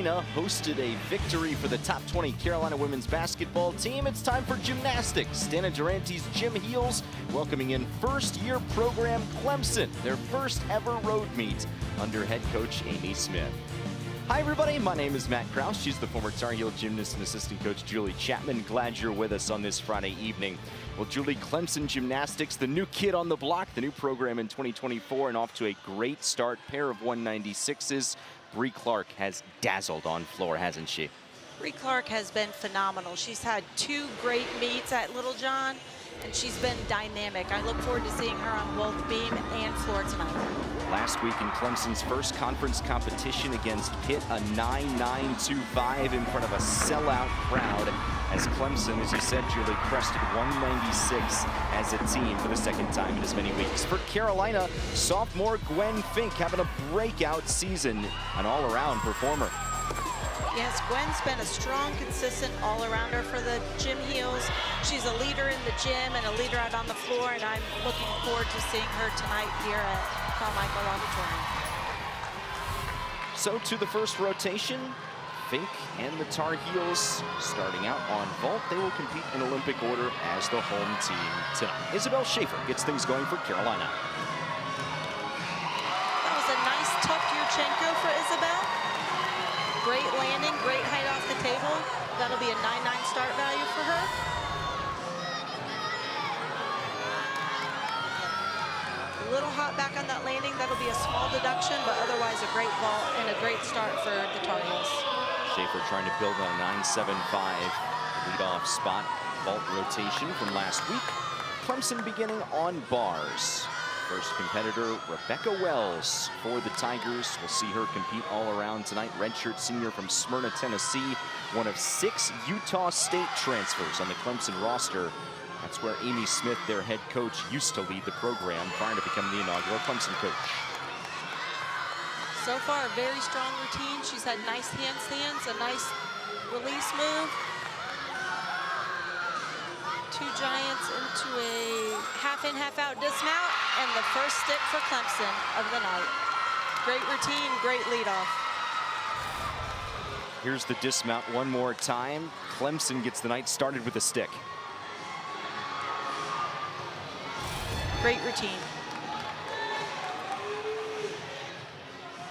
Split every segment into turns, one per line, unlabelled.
Arena hosted a victory for the top 20 Carolina women's basketball team. It's time for gymnastics. Dana Durante's Gym Heels welcoming in first-year program Clemson, their first ever road meet under head coach Amy Smith. Hi everybody, my name is Matt Krause. She's the former Tar Heel gymnast and assistant coach Julie Chapman. Glad you're with us on this Friday evening. Well, Julie, Clemson Gymnastics, the new kid on the block, the new program in 2024, and off to a great start. Pair of 196s. Bree Clark has dazzled on floor, hasn't she?
Bree Clark has been phenomenal. She's had two great meets at Littlejohn, and she's been dynamic. I look forward to seeing her on both beam and floor tonight.
Last week in Clemson's first conference competition against Pitt, a 9.925 in front of a sellout crowd, as Clemson, as you said, Julie, crested 196 as a team for the second time in as many weeks. For Carolina, sophomore Gwen Fink having a breakout season, an all-around performer.
Yes, Gwen's been a strong, consistent all-arounder for the Gym Heels. She's a leader in the gym and a leader out on the floor, and I'm looking forward to seeing her tonight here at Carmichael Auditorium.
So to the first rotation, Fink and the Tar Heels starting out on vault. They will compete in Olympic order as the home team tonight. Isabel Schaefer gets things going for Carolina.
That was a nice tucked Yurchenko for Isabel. Great landing, great height off the table. That'll be a 9.9 start value for her. A little hot back on that landing. That'll be a small deduction, but otherwise a great vault and a great start for the Tar Heels.
Schaefer trying to build on a 9.75 leadoff spot. Vault rotation from last week. Clemson beginning on bars. First competitor, Rebecca Wells for the Tigers. We'll see her compete all around tonight. Redshirt senior from Smyrna, Tennessee. One of 6 Utah State transfers on the Clemson roster. That's where Amy Smith, their head coach, used to lead the program prior to becoming the inaugural Clemson coach.
So far, a very strong routine. She's had nice handstands, a nice release move. 2 giants into a half-in, half-out dismount, and the first stick for Clemson of the night. Great routine, great leadoff.
Here's the dismount one more time. Clemson gets the night started with a stick.
Great routine.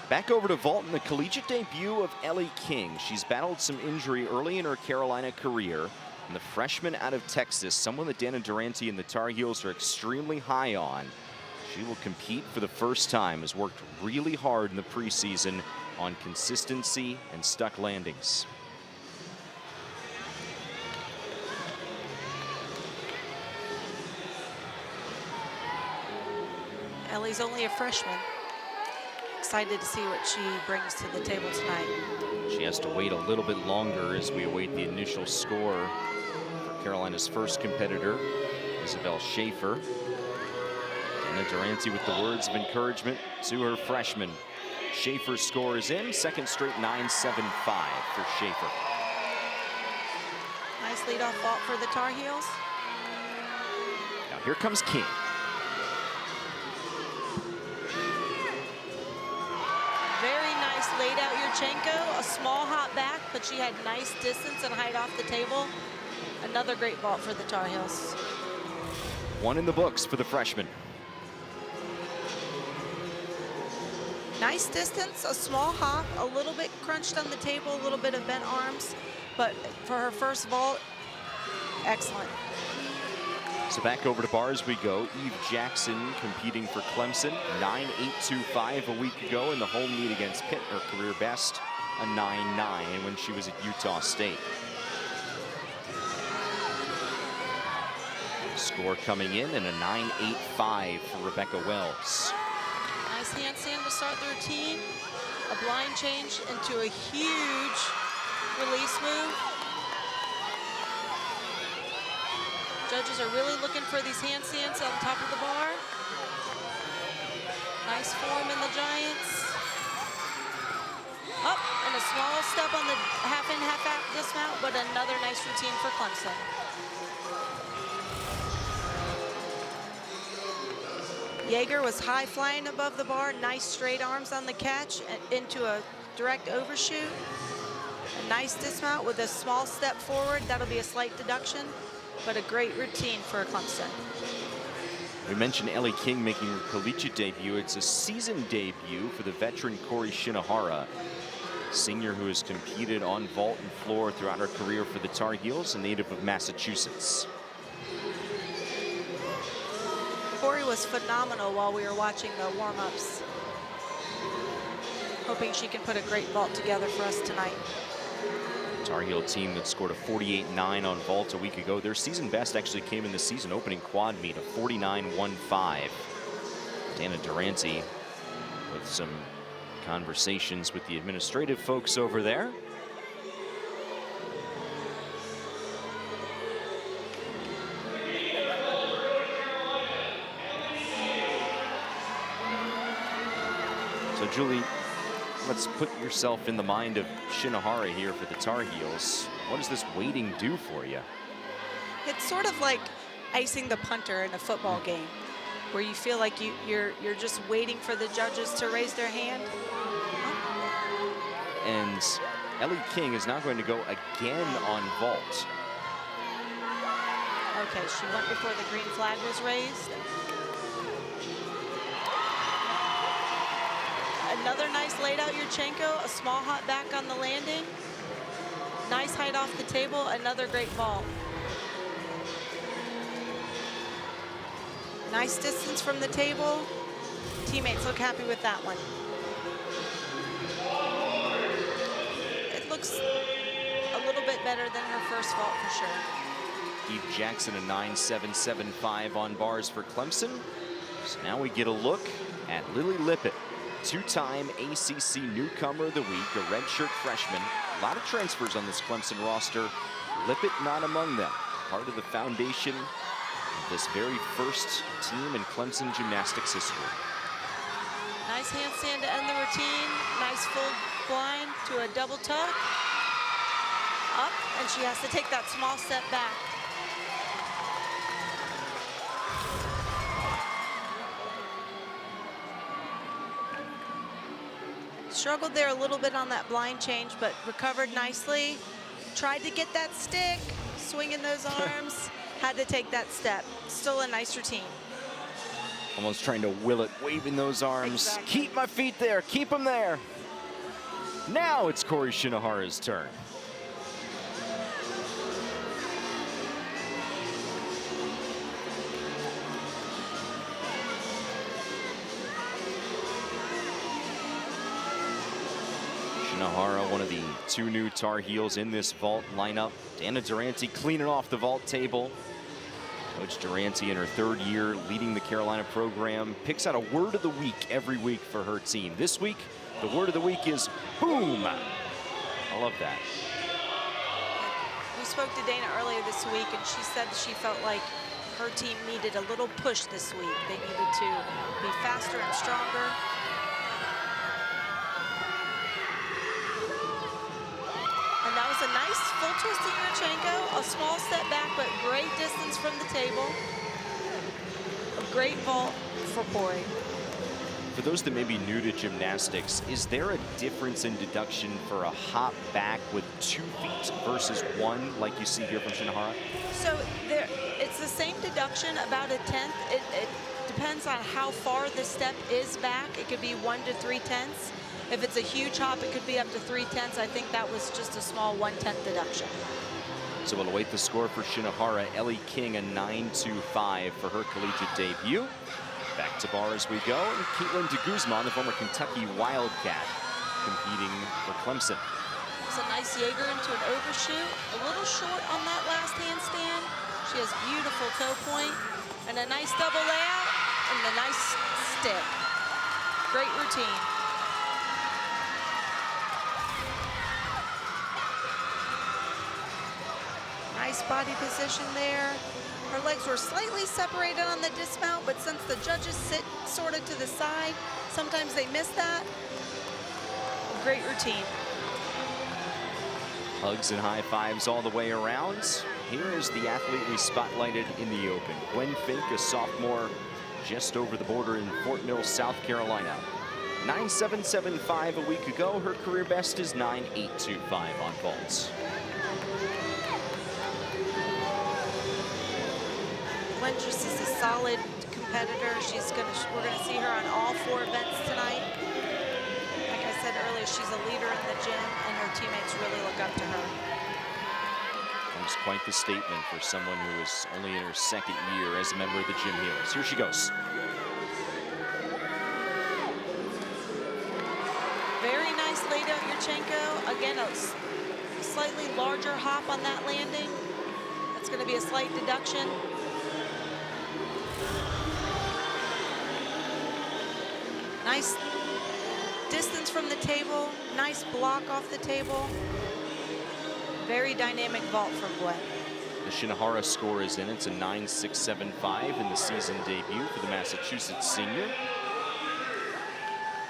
Back over to vault in the collegiate debut of Ellie King. She's battled some injury early in her Carolina career. And the freshman out of Texas, someone that Dana Durante and the Tar Heels are extremely high on. She will compete for the first time, has worked really hard in the preseason on consistency and stuck landings.
Ellie's only a freshman. Excited to see what she brings to the table tonight.
She has to wait a little bit longer as we await the initial score for Carolina's first competitor, Isabel Schaefer. Dana Durante with the words of encouragement to her freshman. Schaefer's score is in, second straight 9.75 for Schaefer.
Nice leadoff vault for the Tar Heels.
Now here comes King.
Very nice laid out Yurchenko, a small hop back, but she had nice distance and height off the table. Another great vault for the Tar Heels.
One in the books for the freshman.
Nice distance, a small hop, a little bit crunched on the table, a little bit of bent arms, but for her first vault, excellent.
So back over to bars we go. Eve Jackson competing for Clemson, 9.825 a week ago in the home meet against Pitt. Her career best, a 9.9 when she was at Utah State. Score coming in and a 9.85 for Rebecca Wells.
Nice handstand to start the routine. A blind change into a huge release move. Judges are really looking for these handstands on top of the bar. Nice form in the Giants. Up and a small step on the half-in, half-out dismount, but another nice routine for Clemson. Jaeger was high flying above the bar, nice straight arms on the catch, and into a direct overshoot. A nice dismount with a small step forward. That'll be a slight deduction, but a great routine for Clemson.
We mentioned Ellie King making her collegiate debut. It's a season debut for the veteran Corey Shinohara, senior who has competed on vault and floor throughout her career for the Tar Heels, a native of Massachusetts.
Corey was phenomenal while we were watching the warm-ups. Hoping she can put a great vault together for us tonight.
Tar Heel team that scored a 48-9 on vault a week ago. Their season best actually came in the season opening quad meet, a 49-1-5. Dana Durante with some conversations with the administrative folks over there. So Julie, let's put yourself in the mind of Shinohara here for the Tar Heels. What does this waiting do for you?
It's sort of like icing the punter in a football game, where you feel like you're just waiting for the judges to raise their hand.
And Ellie King is now going to go again on vault.
Okay, she went before the green flag was raised. Another nice laid out Yurchenko, a small hop back on the landing. Nice height off the table, another great vault. Nice distance from the table. Teammates look happy with that one. It looks a little bit better than her first vault for sure.
Eve Jackson, a 9.775 on bars for Clemson. So now we get a look at Lily Lippett, two-time ACC Newcomer of the Week, a redshirt freshman. A lot of transfers on this Clemson roster. Lippett not among them. Part of the foundation of this very first team in Clemson gymnastics history.
Nice handstand to end the routine. Nice full blind to a double tuck. Up, and she has to take that small step back. Struggled there a little bit on that blind change, but recovered nicely. Tried to get that stick, swinging those arms. Had to take that step. Still a nice routine.
Almost trying to will it, waving those arms.
Exactly.
Keep my feet there, keep them there. Now it's Corey Shinohara's turn. Shinohara, one of the two new Tar Heels in this vault lineup. Dana Durante cleaning off the vault table. Coach Durante in her third year leading the Carolina program picks out a word of the week every week for her team. This week, the word of the week is boom. I love that.
We spoke to Dana earlier this week, and she said she felt like her team needed a little push this week. They needed to be faster and stronger. And that was a nice full twist to Yurchenko, a small step back, but great distance from the table. A great vault for Corey.
For those that may be new to gymnastics, is there a difference in deduction for a hop back with 2 feet versus 1, like you see here from Shinohara?
So it's the same deduction, about a tenth. It depends on how far the step is back. It could be 1 to 3/10. If it's a huge hop, it could be up to 3/10. I think that was just a small 1/10 deduction.
So we'll await the score for Shinohara. Ellie King, a 9.25 for her collegiate debut. Back to bar as we go. And Caitlin de Guzman, the former Kentucky Wildcat, competing for Clemson.
It's a nice Jaeger into an overshoot. A little short on that last handstand. She has beautiful toe point and a nice double layout and a nice stick. Great routine. Nice body position there. Her legs were slightly separated on the dismount, but since the judges sit sort of to the side, sometimes they miss that. A great routine.
Hugs and high fives all the way around. Here is the athlete we spotlighted in the open. Gwen Fink, a sophomore, just over the border in Fort Mill, South Carolina. 9.775 a week ago. Her career best is 9.825 on vaults.
Gwen just is a solid competitor. We're gonna see her on all 4 events tonight. Like I said earlier, she's a leader in the gym, and her teammates really look up to her.
It's quite the statement for someone who is only in her 2nd year as a member of the Gym Heels. Here she goes.
Very nice laid out Yurchenko. Again, a slightly larger hop on that landing. That's going to be a slight deduction. Nice distance from the table. Nice block off the table. Very dynamic vault from Gwen.
The Shinohara score is in. It's a 9.675 in the season debut for the Massachusetts senior.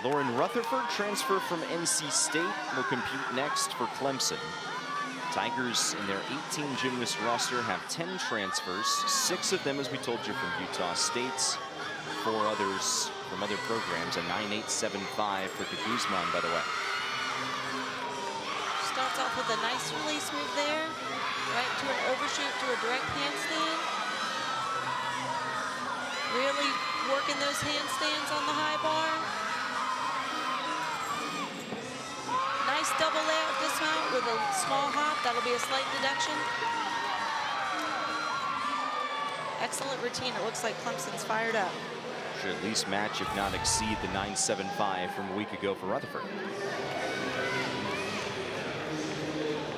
Lauren Rutherford, transfer from NC State, will compete next for Clemson. Tigers in their 18 gymnast roster have 10 transfers, 6 of them, as we told you, from Utah State's, 4 others from other programs. A 9.875 for de Guzman, by the way.
Starts off with a nice release move there, right to an overshoot to a direct handstand. Really working those handstands on the high bar. Nice double layout dismount with a small hop. That'll be a slight deduction. Excellent routine. It looks like Clemson's fired up.
Should at least match, if not exceed, the 9.75 from a week ago for Rutherford.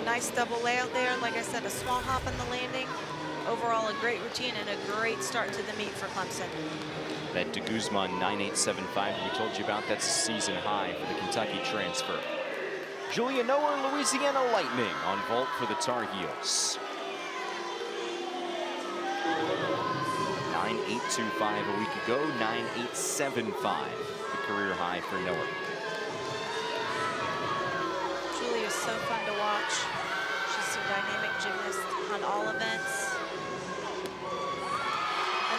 Nice double layout there. Like I said, a small hop on the landing. Overall, a great routine and a great start to the meet for Clemson.
That de Guzman 9.875 we told you about, that's a season high for the Kentucky transfer. Julia Noah, Louisiana Lightning on vault for the Tar Heels. 9.825 a week ago, 9.875, the career high for Noah.
Julia's so fun to watch. She's a dynamic gymnast on all events.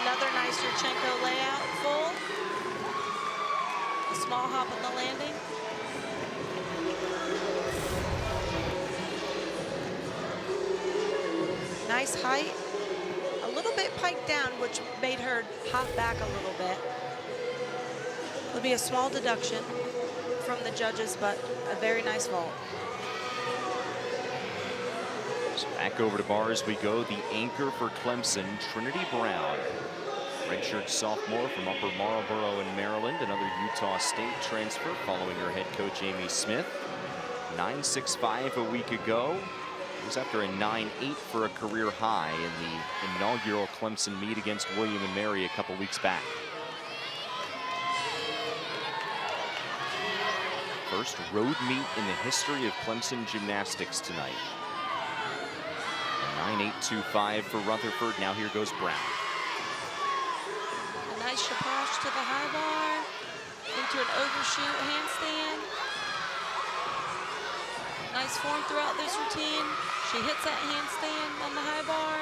Another nice Yurchenko layout, full. A small hop on the landing. Nice height. A little bit piked down, which made her hop back a little bit. It'll be a small deduction from the judges, but a very nice vault.
So back over to bars we go. The anchor for Clemson, Trinity Brown. Redshirt sophomore from Upper Marlboro in Maryland, another Utah State transfer following her head coach Amy Smith. 9.65 a week ago. It was after a 9.8 for a career high in the inaugural Clemson meet against William & Mary a couple weeks back. First road meet in the history of Clemson gymnastics tonight. A 9.825 for Rutherford. Now here goes Brown.
A nice chapoche to the high bar, into an overshoot handstand. Nice form throughout this routine. She hits that handstand on the high bar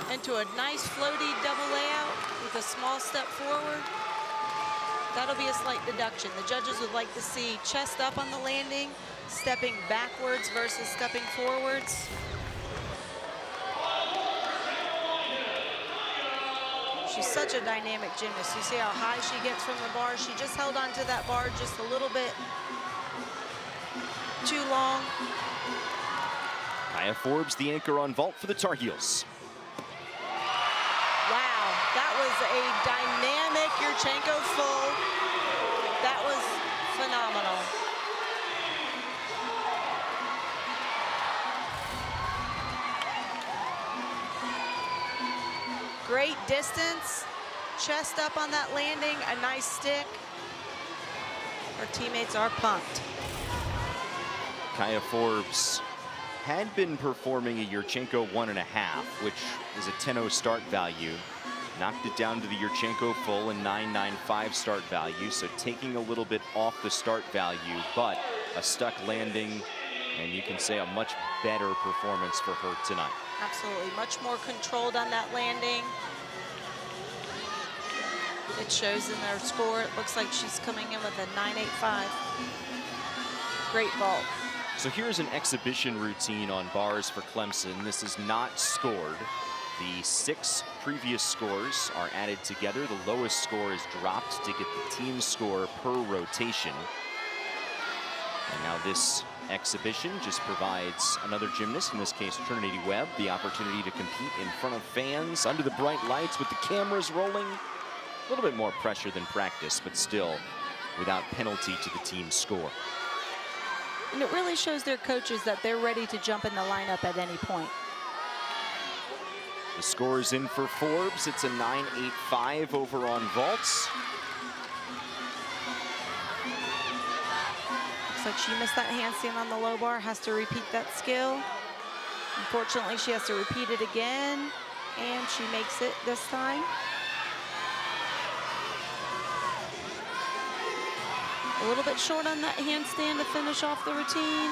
into a nice floaty double layout with a small step forward. That'll be a slight deduction. The judges would like to see chest up on the landing, stepping backwards versus stepping forwards. She's such a dynamic gymnast. You see how high she gets from the bar. She just held onto that bar just a little bit too long.
Kaya Forbes, the anchor on vault for the Tar Heels.
Wow, that was a dynamic Yurchenko full. That was phenomenal. Great distance, chest up on that landing, a nice stick. Her teammates are pumped.
Kaya Forbes had been performing a Yurchenko 1.5, which is a 10.0 start value. Knocked it down to the Yurchenko full and 9.95 start value, so taking a little bit off the start value, but a stuck landing, and you can say a much better performance for her tonight.
Absolutely, much more controlled on that landing. It shows in their score. It looks like she's coming in with a 9.85. Great vault.
So here's an exhibition routine on bars for Clemson. This is not scored. The 6 previous scores are added together. The lowest score is dropped to get the team score per rotation. And now this exhibition just provides another gymnast, in this case Trinity Webb, the opportunity to compete in front of fans under the bright lights with the cameras rolling. A little bit more pressure than practice, but still without penalty to the team score.
And it really shows their coaches that they're ready to jump in the lineup at any point.
The score is in for Forbes. It's a 9.85 over on vaults.
Looks like she missed that handstand on the low bar, has to repeat that skill. Unfortunately, she has to repeat it again, and she makes it this time. A little bit short on that handstand to finish off the routine.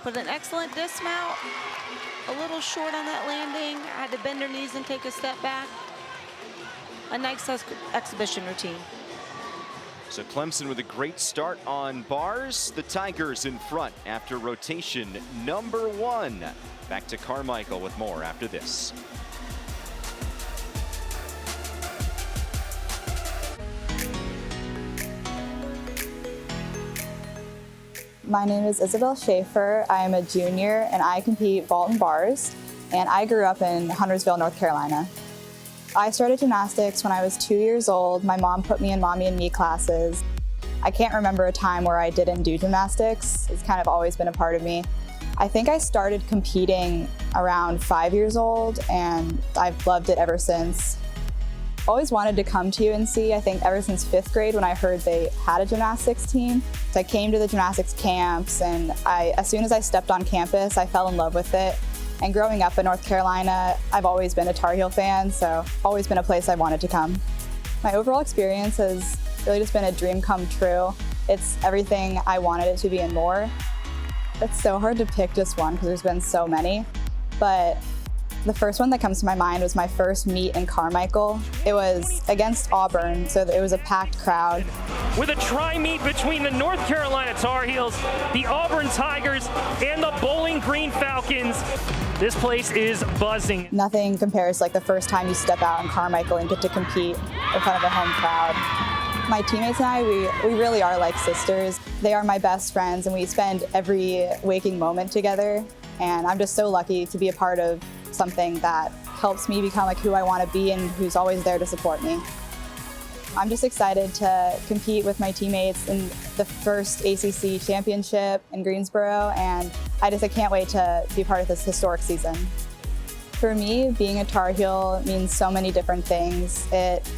But an excellent dismount. A little short on that landing. Had to bend her knees and take a step back. A nice exhibition routine.
So Clemson with a great start on bars. The Tigers in front after rotation number 1. Back to Carmichael with more after this.
My name is Isabel Schaefer. I am a junior and I compete vault and bars, and I grew up in Huntersville, North Carolina. I started gymnastics when I was 2 years old. My mom put me in Mommy and Me classes. I can't remember a time where I didn't do gymnastics. It's kind of always been a part of me. I think I started competing around 5 years old, and I've loved it ever since. Always wanted to come to UNC, I think ever since 5th grade when I heard they had a gymnastics team. So I came to the gymnastics camps, and as soon as I stepped on campus, I fell in love with it. And growing up in North Carolina, I've always been a Tar Heel fan, so always been a place I wanted to come. My overall experience has really just been a dream come true. It's everything I wanted it to be and more. It's so hard to pick just one because there's been so many, but the first one that comes to my mind was my first meet in Carmichael. It was against Auburn, so it was a packed crowd.
With a tri-meet between the North Carolina Tar Heels, the Auburn Tigers, and the Bowling Green Falcons, this place is buzzing.
Nothing compares to like the first time you step out in Carmichael and get to compete in front of a home crowd. My teammates and I, we really are like sisters. They are my best friends, and we spend every waking moment together. And I'm just so lucky to be a part of something that helps me become like who I want to be and who's always there to support me. I'm just excited to compete with my teammates in the first ACC championship in Greensboro, and I can't wait to be part of this historic season. For me, being a Tar Heel means so many different things. It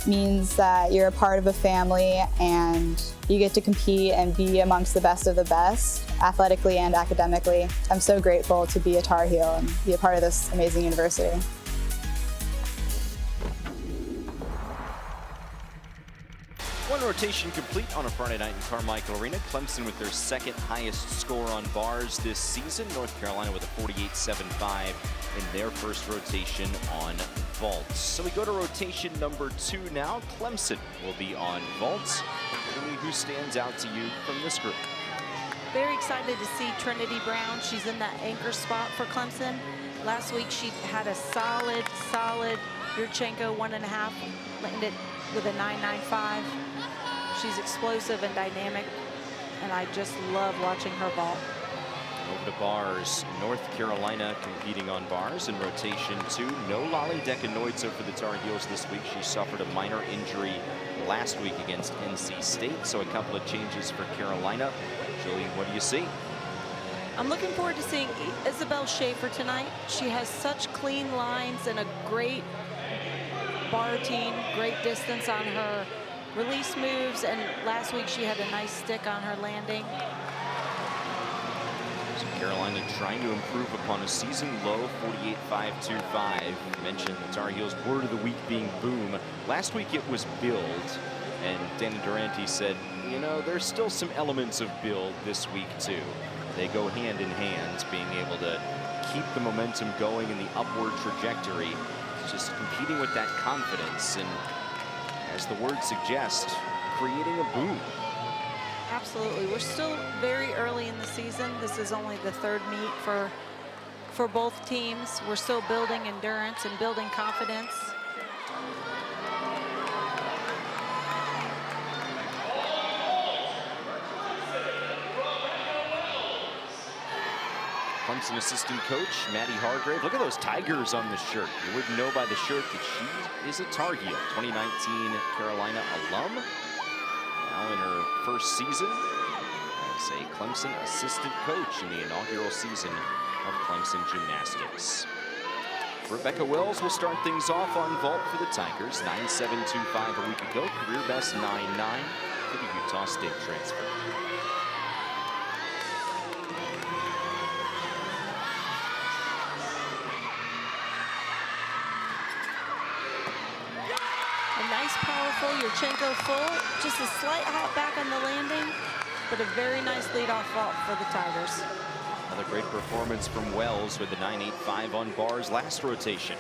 means that you're a part of a family and you get to compete and be amongst the best of the best, athletically and academically. I'm so grateful to be a Tar Heel and be a part of this amazing university.
One rotation complete on a Friday night in Carmichael Arena. Clemson with their second highest score on bars this season. North Carolina with a 48.75 in their first rotation on vaults. So we go to rotation number 2 now. Clemson will be on vaults. Really, who stands out to you from this group?
Very excited to see Trinity Brown. She's in that anchor spot for Clemson. Last week she had a solid Yurchenko 1.5, landed with a 9.95. She's explosive and dynamic, and I just love watching her vault.
Over to bars, North Carolina competing on bars in rotation 2. No Lolly Decanoidze for the Tar Heels this week. She suffered a minor injury last week against NC State, so a couple of changes for Carolina. Julie, what do you see?
I'm looking forward to seeing Isabel Schaefer tonight. She has such clean lines and a great bar routine, great distance on her release moves, and last week she had a nice stick on her landing.
So Carolina trying to improve upon a season low 48.525. Mentioned the Tar Heels word of the week being boom. Last week it was build, and Dana Durante said, you know, there's still some elements of build this week too. They go hand in hand, being able to keep the momentum going in the upward trajectory. just competing with that confidence and, as the word suggests, creating a boom.
Absolutely. We're still very early in the season. This is only the third meet for both teams. We're still building endurance and building confidence.
Clemson assistant coach Maddie Hargrave. Look at those Tigers on the shirt. You wouldn't know by the shirt that she is a Tar Heel, 2019 Carolina alum. Now in her first season as a Clemson assistant coach in the inaugural season of Clemson gymnastics. Rebecca Wells will start things off on vault for the Tigers. 9.725 a week ago. Career best 9.9 for the Utah State transfer.
Nice, powerful Yurchenko full. Just a slight hop back on the landing, but a very nice lead-off vault for the Tigers.
Another great performance from Wells with the 9.85 on bars last rotation.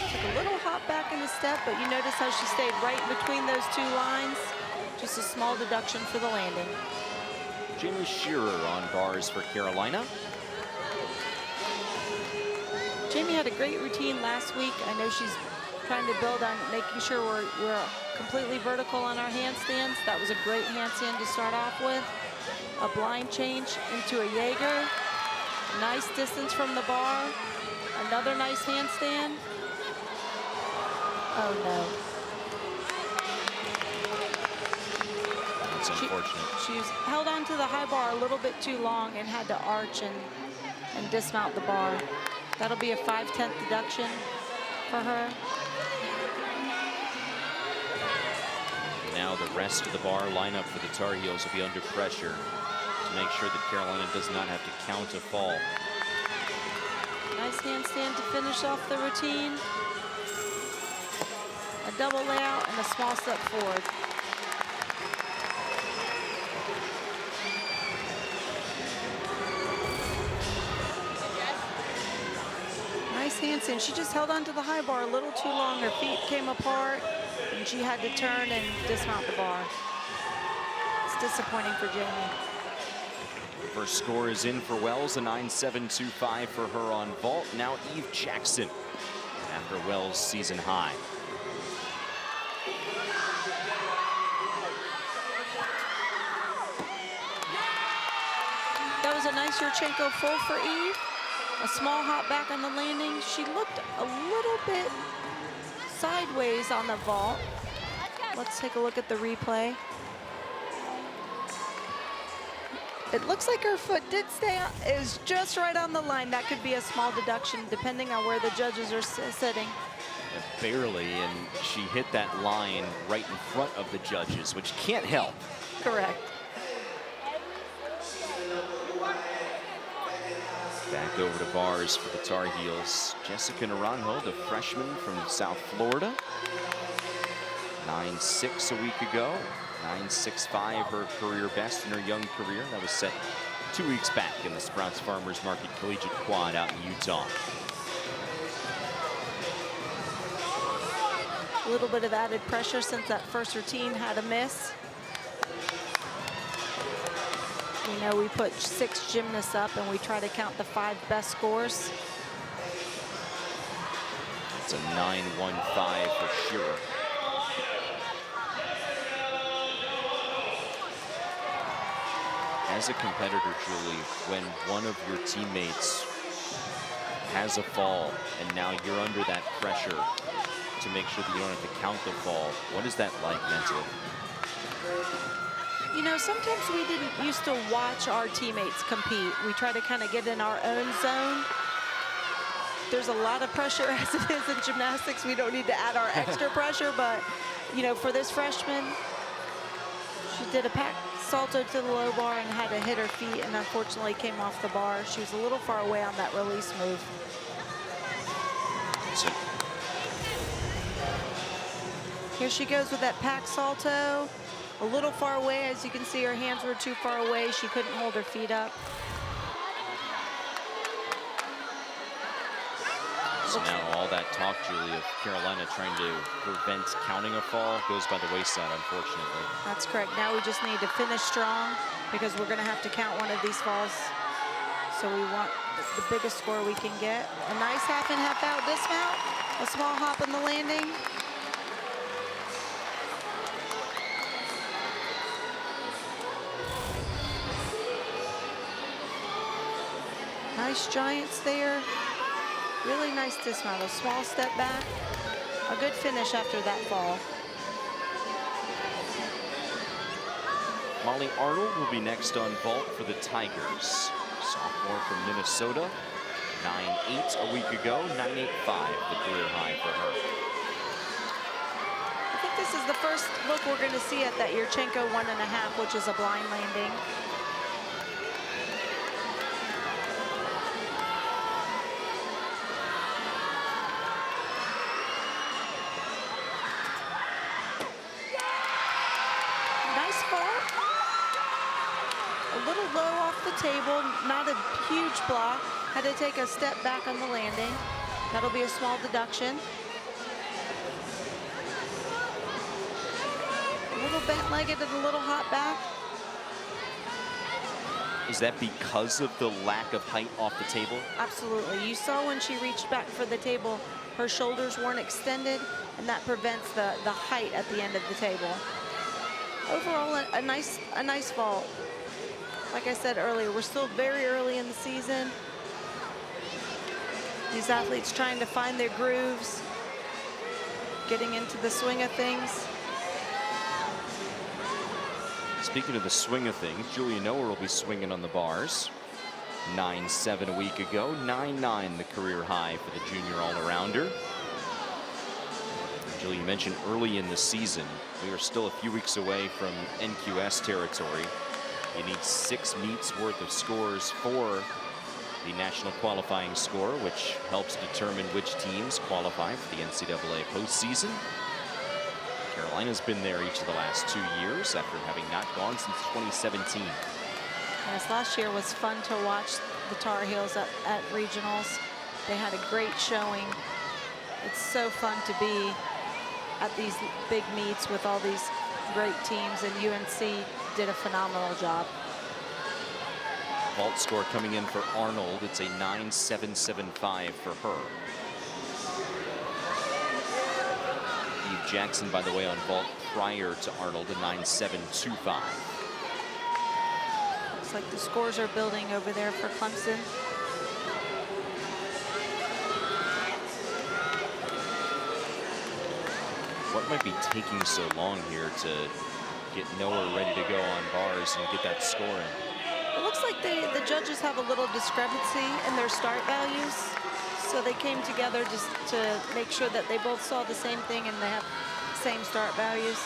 Took a little hop back in the step, but you notice how she stayed right between those two lines. Just a small deduction for the landing.
Jamie Shearer on bars for Carolina.
Jamie had a great routine last week. I know she's trying to build on making sure we're completely vertical on our handstands. That was a great handstand to start off with. A blind change into a Jaeger. Nice distance from the bar. Another nice handstand. Oh no.
That's unfortunate.
She's held on to the high bar a little bit too long and had to arch and dismount the bar. That'll be a 5/10 deduction for her.
Now the rest of the bar lineup for the Tar Heels will be under pressure to make sure that Carolina does not have to count a fall.
Nice handstand to finish off the routine. A double layout and a small step forward. Nice handstand. She just held onto the high bar a little too long. Her feet came apart and she had to turn and dismount the bar. It's disappointing for Jamie.
First score is in for Wells, a 9.725 for her on vault. Now Eve Jackson after Wells' season high.
That was a nice Yurchenko full for Eve. A small hop back on the landing. She looked a little bit sideways on the vault. Let's take a look at the replay. It looks like her foot did stay on, is just right on the line. That could be a small deduction depending on where the judges are sitting.
Barely, and she hit that line right in front of the judges, which can't help.
Correct.
Back over to bars for the Tar Heels. Jessica Naranjo, the freshman from South Florida. 9.6 a week ago. 9.65 her career best in her young career. That was set 2 weeks back in the Sprouts Farmers Market Collegiate Quad out in Utah.
A little bit of added pressure since that first routine had a miss. You know, we put 6 gymnasts up and we try to count the 5 best scores.
It's a 9.15 for Shearer. As a competitor, Julie, when one of your teammates has a fall and now you're under that pressure to make sure that you don't have to count the fall, what is that like mentally?
You know, sometimes we didn't used to watch our teammates compete. We try to kind of get in our own zone. There's a lot of pressure as it is in gymnastics. We don't need to add our extra pressure, but, you know, for this freshman, she did a pack salto to the low bar and had to hit her feet and unfortunately came off the bar. She was a little far away on that release move. Here she goes with that pack salto. A little far away, as you can see, her hands were too far away. She couldn't hold her feet up.
So now all that talk, Julie, of Carolina trying to prevent counting a fall goes by the wayside, unfortunately.
That's correct. Now we just need to finish strong because we're going to have to count one of these falls. So we want the biggest score we can get. A nice half and half out dismount. A small hop in the landing. Nice giants there. Really nice dismount. A small step back. A good finish after that fall.
Molly Arnold will be next on vault for the Tigers. Sophomore from Minnesota. 9.8 a week ago. 9.85 the career high for her.
I think this is the first look we're going to see at that Yurchenko 1.5, which is a blind landing. Nice fall. A little low off the table, not a huge block. Had to take a step back on the landing. That'll be a small deduction. A little bent-legged and a little hop back.
Is that because of the lack of height off the table?
Absolutely. You saw when she reached back for the table, her shoulders weren't extended, and that prevents the height at the end of the table. Overall, a nice fall. Like I said earlier, we're still very early in the season. These athletes trying to find their grooves, getting into the swing of things.
Speaking of the swing of things, Julia Noer will be swinging on the bars. 9.7 a week ago, 9.9 the career high for the junior all-arounder. Julie, you mentioned early in the season, we are still a few weeks away from NQS territory. You need 6 meets worth of scores for the national qualifying score, which helps determine which teams qualify for the NCAA postseason. Carolina's been there each of the last 2 years after having not gone since 2017.
Yes, last year was fun to watch the Tar Heels at regionals. They had a great showing. It's so fun to be at these big meets with all these great teams, and UNC did a phenomenal job.
Vault score coming in for Arnold. It's a 9.775 for her. Eve Jackson, by the way, on vault prior to Arnold, a 9.725.
Looks like the scores are building over there for Clemson.
What might be taking so long here to get Noah ready to go on bars and get that score in?
It looks like the judges have a little discrepancy in their start values. So they came together just to make sure that they both saw the same thing and they have the same start values.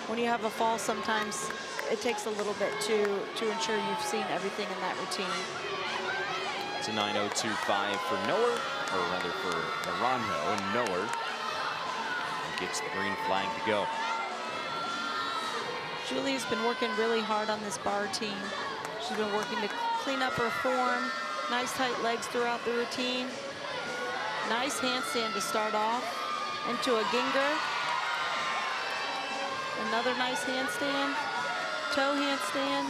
When you have a fall, sometimes it takes a little bit to ensure you've seen everything in that routine.
It's a 9.025 for Noah, or rather for Naranjo, and Noah gets the green flag to go.
Julie's been working really hard on this bar team. She's been working to clean up her form. Nice tight legs throughout the routine. Nice handstand to start off. Into a ginger. Another nice handstand. Toe handstand.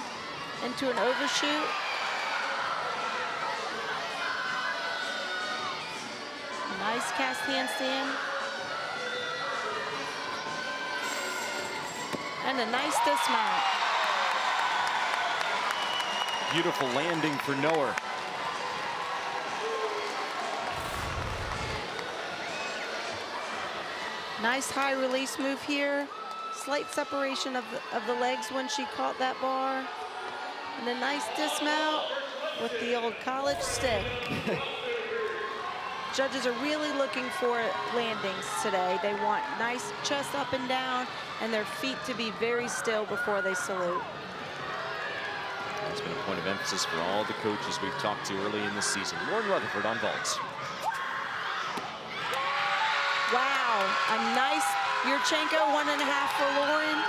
Into an overshoot. Nice cast handstand. And a nice dismount.
Beautiful landing for Noah.
Nice high release move here. Slight separation of the legs when she caught that bar. And a nice dismount with the old college stick. Judges are really looking for landings today. They want nice chest up and down and their feet to be very still before they salute.
It's been a point of emphasis for all the coaches we've talked to early in the season. Lauren Rutherford on vaults.
Wow, a nice Yurchenko 1.5 for Lauren.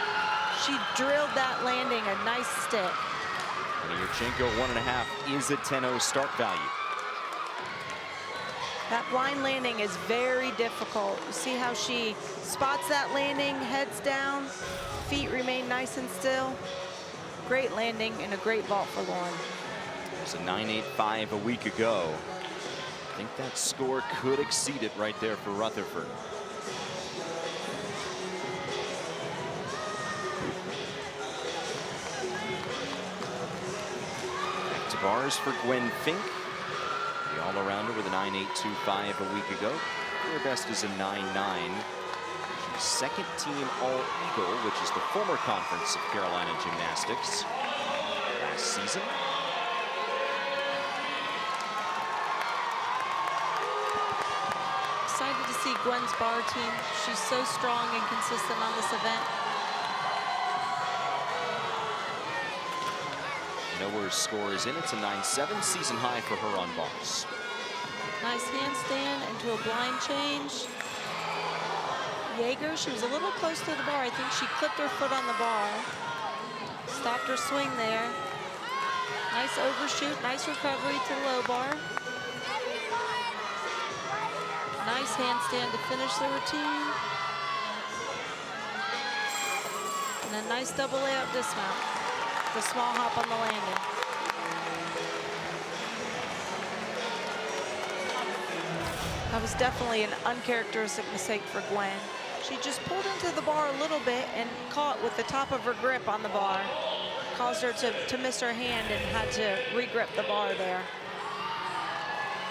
She drilled that landing, a nice stick.
And Yurchenko 1.5 is a 10.0 start value.
That blind landing is very difficult. You see how she spots that landing, heads down, feet remain nice and still. Great landing and a great vault for Lauren.
It was a 9.85 a week ago. I think that score could exceed it right there for Rutherford. Back to bars for Gwen Fink. The all-arounder with a 9.825 a week ago. Her best is a 9.9. She's second team All-Eagle, which is the former conference of Carolina Gymnastics last season.
Excited to see Gwen's bar team. She's so strong and consistent on this event.
Nowhere score is in. It's a 9.7, season high for her on bars.
Nice handstand into a blind change. Jaeger, she was a little close to the bar. I think she clipped her foot on the bar. Stopped her swing there. Nice overshoot, nice recovery to the low bar. Nice handstand to finish the routine. And a nice double layup dismount. The small hop on the landing. That was definitely an uncharacteristic mistake for Gwen. She just pulled into the bar a little bit and caught with the top of her grip on the bar. Caused her to miss her hand and had to re-grip the bar there.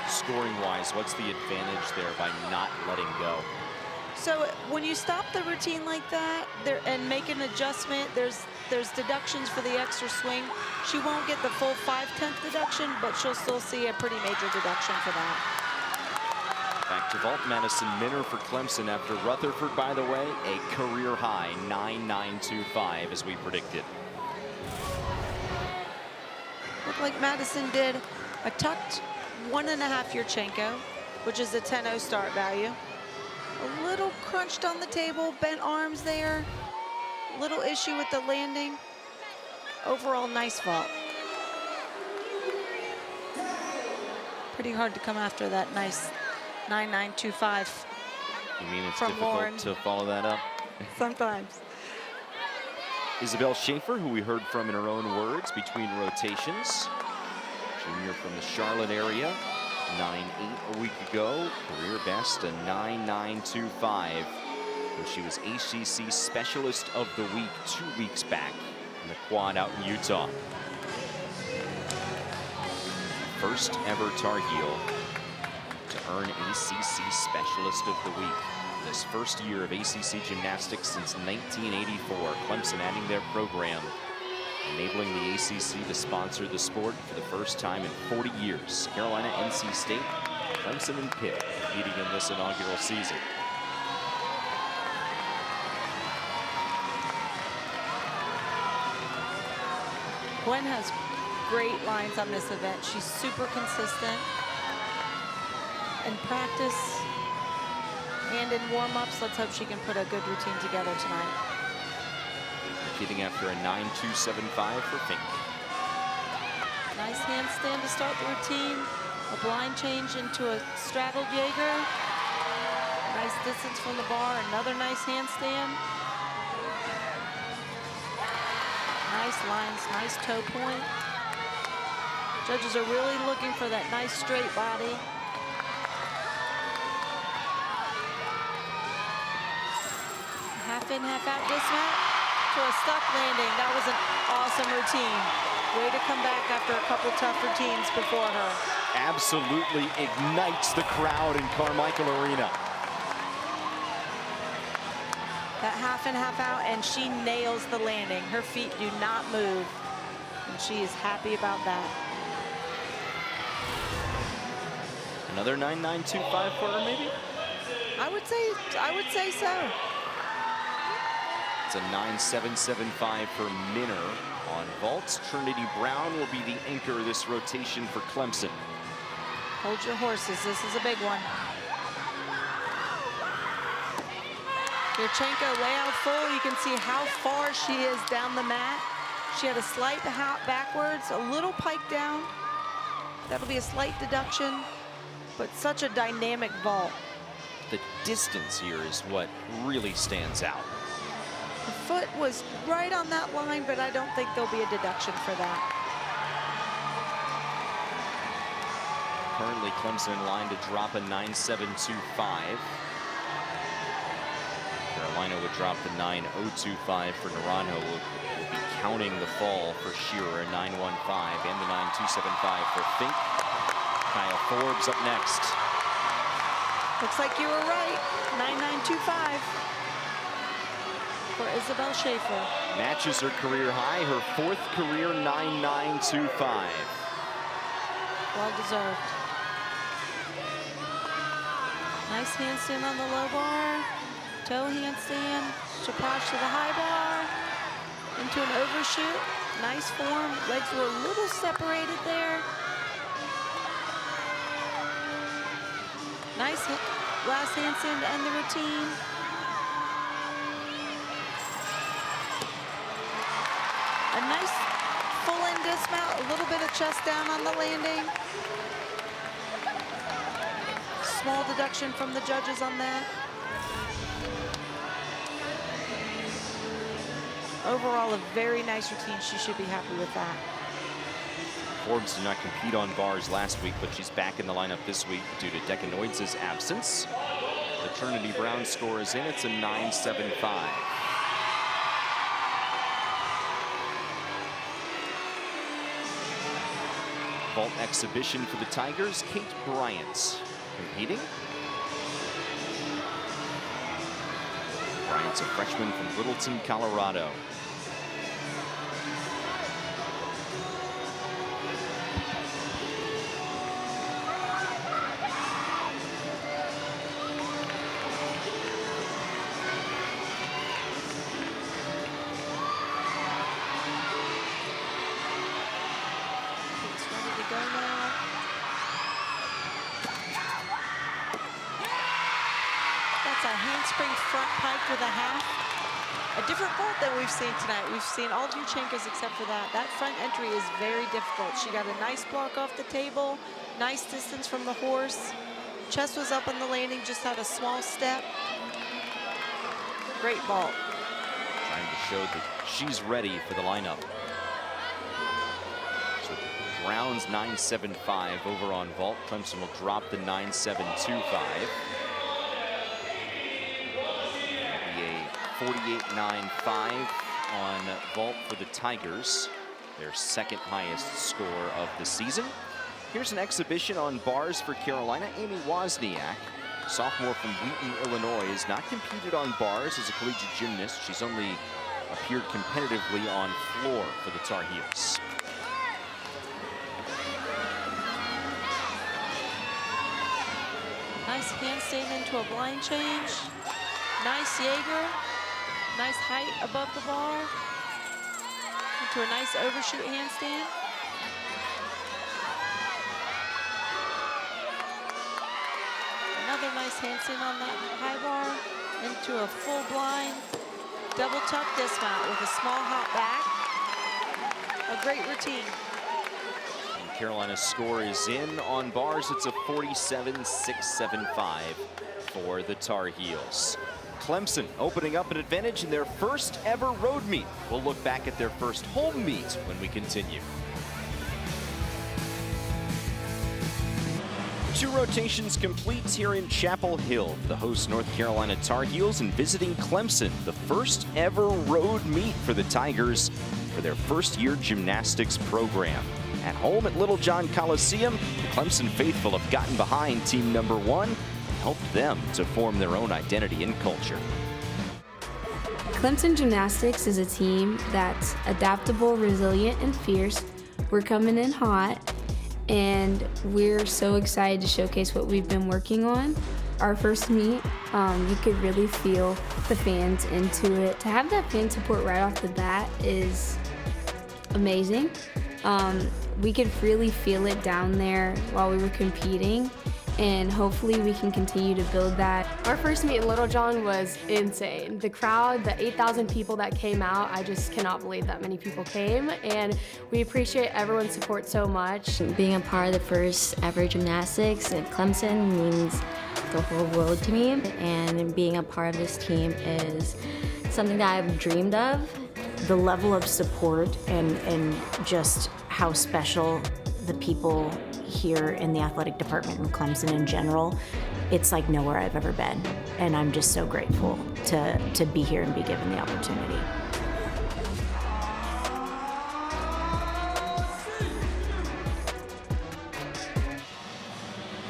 Scoring-wise, what's the advantage there by not letting go?
So when you stop the routine like that and make an adjustment, there's deductions for the extra swing. She won't get the full 5/10 deduction, but she'll still see a pretty major deduction for that.
Back to vault, Madison Minner for Clemson after Rutherford, by the way, a career high 9.925 as we predicted.
Looked like Madison did a tucked 1.5 Yurchenko, which is a 10-0 start value. A little crunched on the table, bent arms there. Little issue with the landing. Overall, nice vault. Pretty hard to come after that nice 9.925.
You mean it's
from
difficult
Lauren
to follow that up?
Sometimes.
Isabel Schaefer, who we heard from in her own words, between rotations. Junior from the Charlotte area, 9.8 a week ago. Career best, a 9.925. And she was ACC Specialist of the Week 2 weeks back in the quad out in Utah. First ever Tar Heel to earn ACC Specialist of the Week. This first year of ACC gymnastics since 1984. Clemson adding their program, enabling the ACC to sponsor the sport for the first time in 40 years. Carolina, NC State, Clemson, and Pitt competing in this inaugural season.
Gwen has great lines on this event. She's super consistent in practice and in warm-ups. Let's hope she can put a good routine together tonight.
Getting after a 9.275 for Fink.
Nice handstand to start the routine. A blind change into a straddled Jaeger. Nice distance from the bar. Another nice handstand. Nice lines, nice toe point. Judges are really looking for that nice straight body. Half in, half out dismount to a stuck landing. That was an awesome routine. Way to come back after a couple tough routines before her.
Absolutely ignites the crowd in Carmichael Arena.
That half in, half out, and she nails the landing. Her feet do not move, and she is happy about that.
Another 9.925 for her, maybe?
I would say so.
It's a 9.775 for Minner on vaults. Trinity Brown will be the anchor of this rotation for Clemson.
Hold your horses. This is a big one. Yurchenko layout full. You can see how far she is down the mat. She had a slight hop backwards, a little pike down. That'll be a slight deduction. but such a dynamic vault.
The distance here is what really stands out.
The foot was right on that line, but I don't think there'll be a deduction for that.
Currently Clemson in line to drop a 9.725. Carolina would drop the 9.025 for Naranjo. Will be counting the fall for Shearer, a 9.15, and the 9.275 for Fink. Kyle Forbes up next.
Looks like you were right. 9.925 for Isabel Schaefer.
Matches her career high, her 4th career 9.925.
Well deserved. Nice handstand on the low bar. Toe handstand. Chapage to the high bar. Into an overshoot. Nice form. Legs were a little separated there. Nice last handstand to end the routine. A nice full-in dismount, a little bit of chest down on the landing. Small deduction from the judges on that. Overall, a very nice routine. She should be happy with that.
Forbes did not compete on bars last week, but she's back in the lineup this week due to Decanoids' absence. The Trinity Brown score is in. It's a 9.75. Vault exhibition for the Tigers. Kate Bryant competing. Bryant's a freshman from Littleton, Colorado.
That's a handspring front pike with a half. A different vault than we've seen tonight. We've seen all Juchenkos except for that. That front entry is very difficult. She got a nice block off the table, nice distance from the horse. Chest was up on the landing, just had a small step. Great vault.
Trying to show that she's ready for the lineup. So Brown's 9.75 over on vault. Clemson will drop the 9.725. 48.95 on vault for the Tigers, their 2nd highest score of the season. Here's an exhibition on bars for Carolina. Amy Wozniak, sophomore from Wheaton, Illinois, has not competed on bars as a collegiate gymnast. She's only appeared competitively on floor for the Tar Heels.
Nice handstand into a blind change. Nice Jaeger. Nice height above the bar. Into a nice overshoot handstand. Another nice handstand on that high bar. Into a full blind double tuck dismount with a small hop back. A great routine.
And Carolina's score is in on bars. It's a 47.675 for the Tar Heels. Clemson opening up an advantage in their first ever road meet. We'll look back at their first home meet when we continue. 2 rotations complete here in Chapel Hill. The host North Carolina Tar Heels and visiting Clemson, the first ever road meet for the Tigers for their first year gymnastics program. At home at Little John Coliseum, the Clemson faithful have gotten behind team number 1. Helped them to form their own identity and culture.
Clemson Gymnastics is a team that's adaptable, resilient, and fierce. We're coming in hot, and we're so excited to showcase what we've been working on. Our first meet, you could really feel the fans into it. To have that fan support right off the bat is amazing. We could really feel it down there while we were competing. and hopefully we can continue to build that.
Our first meet in Littlejohn was insane. The crowd, the 8,000 people that came out, I just cannot believe that many people came, and we appreciate everyone's support so much.
Being a part of the first ever gymnastics at Clemson means the whole world to me, and being a part of this team is something that I've dreamed of.
The level of support and just how special the people here in the athletic department in Clemson in general, it's like nowhere I've ever been. And I'm just so grateful to be here and be given the opportunity.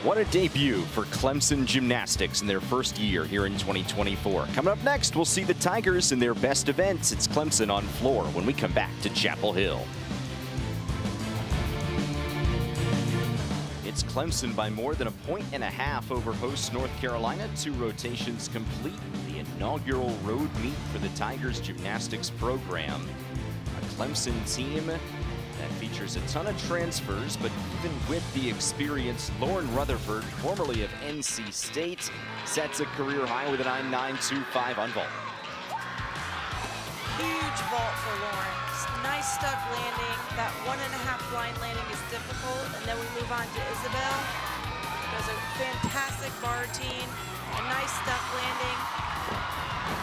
What a debut for Clemson Gymnastics in their first year here in 2024. Coming up next, we'll see the Tigers in their best events. It's Clemson on floor when we come back to Chapel Hill. It's Clemson by more than 1.5 points over hosts North Carolina. 2 rotations complete. The inaugural road meet for the Tigers gymnastics program. A Clemson team that features a ton of transfers, but even with the experienced Lauren Rutherford, formerly of NC State, sets a career high with a 9.925 on vault.
Huge vault for Lauren. Nice stuck landing. That 1.5 blind landing is difficult. And then we move on to Isabel. Does a fantastic bar routine. A nice stuck landing.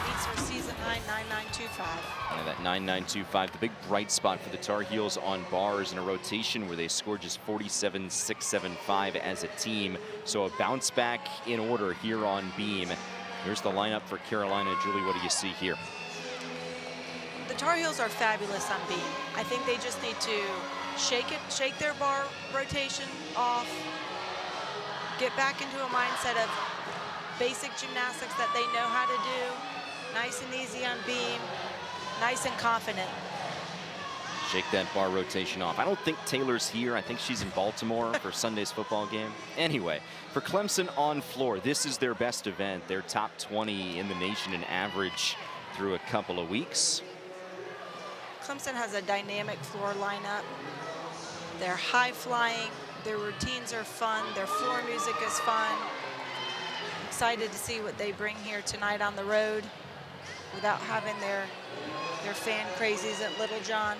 Meets her season high 9.925.
And that 9.925, the big bright spot for the Tar Heels on bars in a rotation where they scored just 47.675 as a team. So a bounce back in order here on beam. Here's the lineup for Carolina. Julie, what do you see here?
The Tar Heels are fabulous on beam. I think they just need to shake their bar rotation off, get back into a mindset of basic gymnastics that they know how to do. Nice and easy on beam, nice and confident.
Shake that bar rotation off. I don't think Taylor's here. I think she's in Baltimore for Sunday's football game. Anyway, for Clemson on floor, this is their best event. They're top 20 in the nation in average through a couple of weeks.
Clemson has a dynamic floor lineup. They're high flying, their routines are fun, their floor music is fun. Excited to see what they bring here tonight on the road without having their fan crazies at Littlejohn.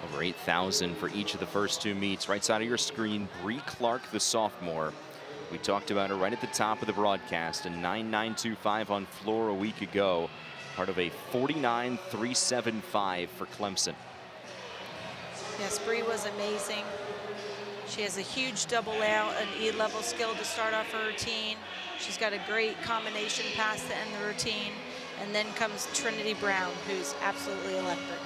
Over 8,000 for each of the first 2 meets. Right side of your screen, Bree Clark, the sophomore. We talked about her right at the top of the broadcast, a 9.925 on floor a week ago. Part of a 49.375 for Clemson.
Yes, Bree was amazing. She has a huge double out, an E-level skill to start off her routine. She's got a great combination pass to end the routine. And then comes Trinity Brown, who's absolutely electric.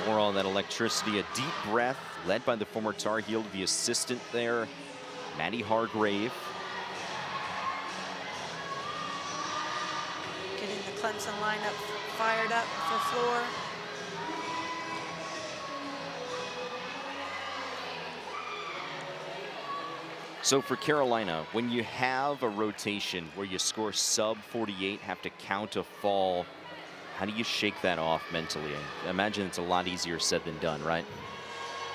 For all that electricity, a deep breath led by the former Tar Heel, the assistant there, Maddie Hargrave.
Getting the Clemson lineup fired up for floor.
So for Carolina, when you have a rotation where you score sub 48, have to count a fall, how do you shake that off mentally? I imagine it's a lot easier said than done, right?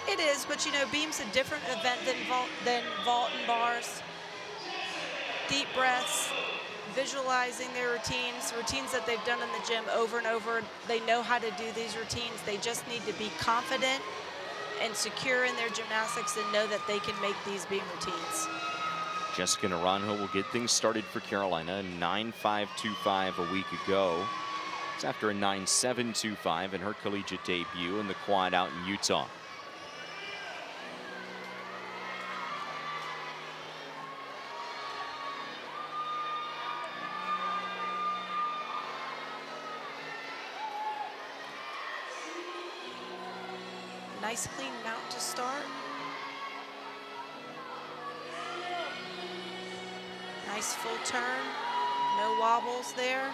It is, but you know, beam's a different event than vault and bars. Deep breaths, visualizing their routines that they've done in the gym over and over. They know how to do these routines. They just need to be confident and secure in their gymnastics and know that they can make these beam routines.
Jessica Naranjo will get things started for Carolina. 9.525 a week ago. It's after a 9.725 in her collegiate debut in the quad out in Utah.
Nice clean mount to start. Nice full turn, no wobbles there.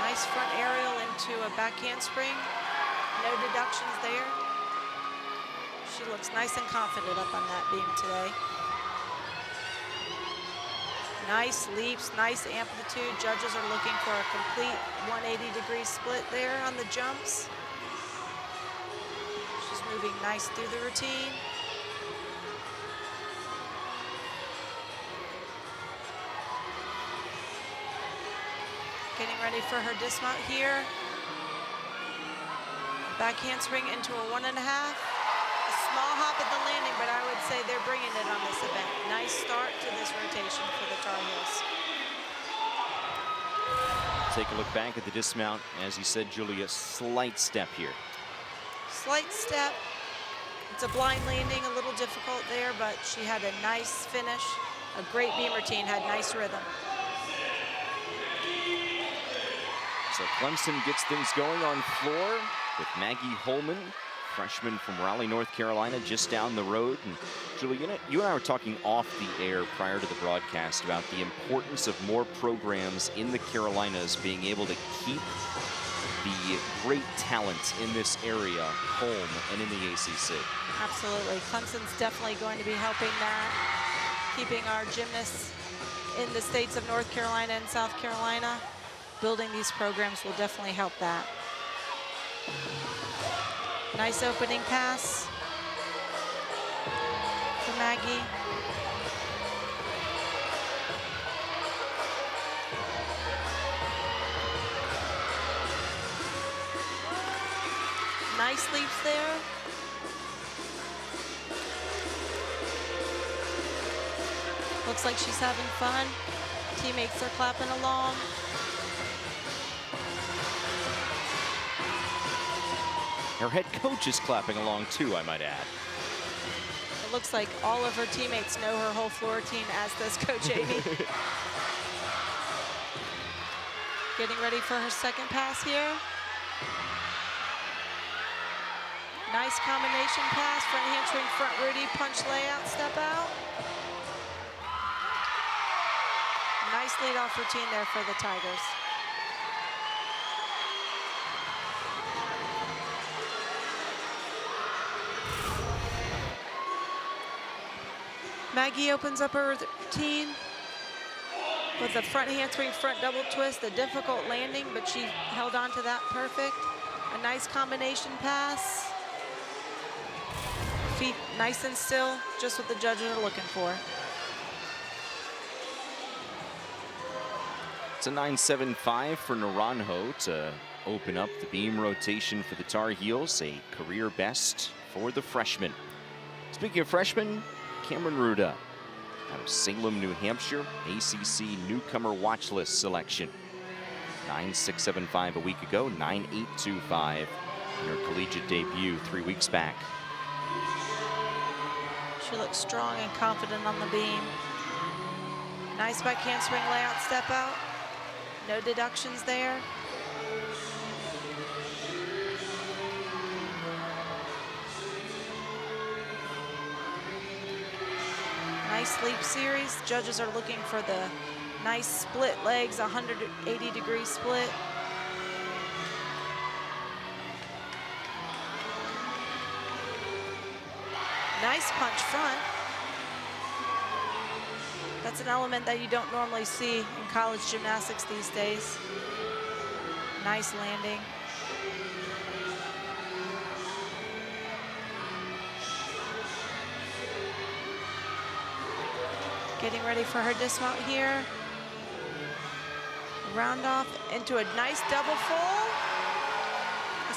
Nice front aerial into a back handspring. No deductions there. She looks nice and confident up on that beam today. Nice leaps, nice amplitude. Judges are looking for a complete 180-degree split there on the jumps. She's moving nice through the routine. Getting ready for her dismount here. Back handspring into a 1.5. A small hop at the landing, but I would say they're bringing it on this event. Nice start to this rotation for the Tar Heels.
Take a look back at the dismount. As you said, Julia, slight step here.
Slight step. It's a blind landing, a little difficult there, but she had a nice finish. A great beam routine, had nice rhythm.
So Clemson gets things going on floor with Maggie Holman, freshman from Raleigh, North Carolina, just down the road. And Julie, you and I were talking off the air prior to the broadcast about the importance of more programs in the Carolinas being able to keep the great talent in this area home and in the ACC.
Absolutely. Clemson's definitely going to be helping that, keeping our gymnasts in the states of North Carolina and South Carolina. Building these programs will definitely help that. Nice opening pass for Maggie. Nice leaps there. Looks like she's having fun. Teammates are clapping along.
Her head coach is clapping along too, I might add.
It looks like all of her teammates know her whole floor routine, as does Coach Amy. Getting ready for her second pass here. Nice combination pass, front hamstring, front Rudy, punch layout, step out. Nice lead off routine there for the Tigers. Maggie opens up her routine with a front handspring, front double twist, a difficult landing, but she held on to that perfect. A nice combination pass. Feet nice and still, just what the judges are looking for.
It's a 9.75 for Naranjo to open up the beam rotation for the Tar Heels, a career best for the freshman. Speaking of freshmen, Cameron Ruda out of Salem, New Hampshire, ACC newcomer watch list selection. 9.675 a week ago, 9.825 in her collegiate debut 3 weeks back.
She looks strong and confident on the beam. Nice back handspring layout, step out. No deductions there. Nice leap series. Judges are looking for the nice split legs, 180-degree split. Nice punch front. That's an element that you don't normally see in college gymnastics these days. Nice landing. Getting ready for her dismount here. Round off into a nice double full. A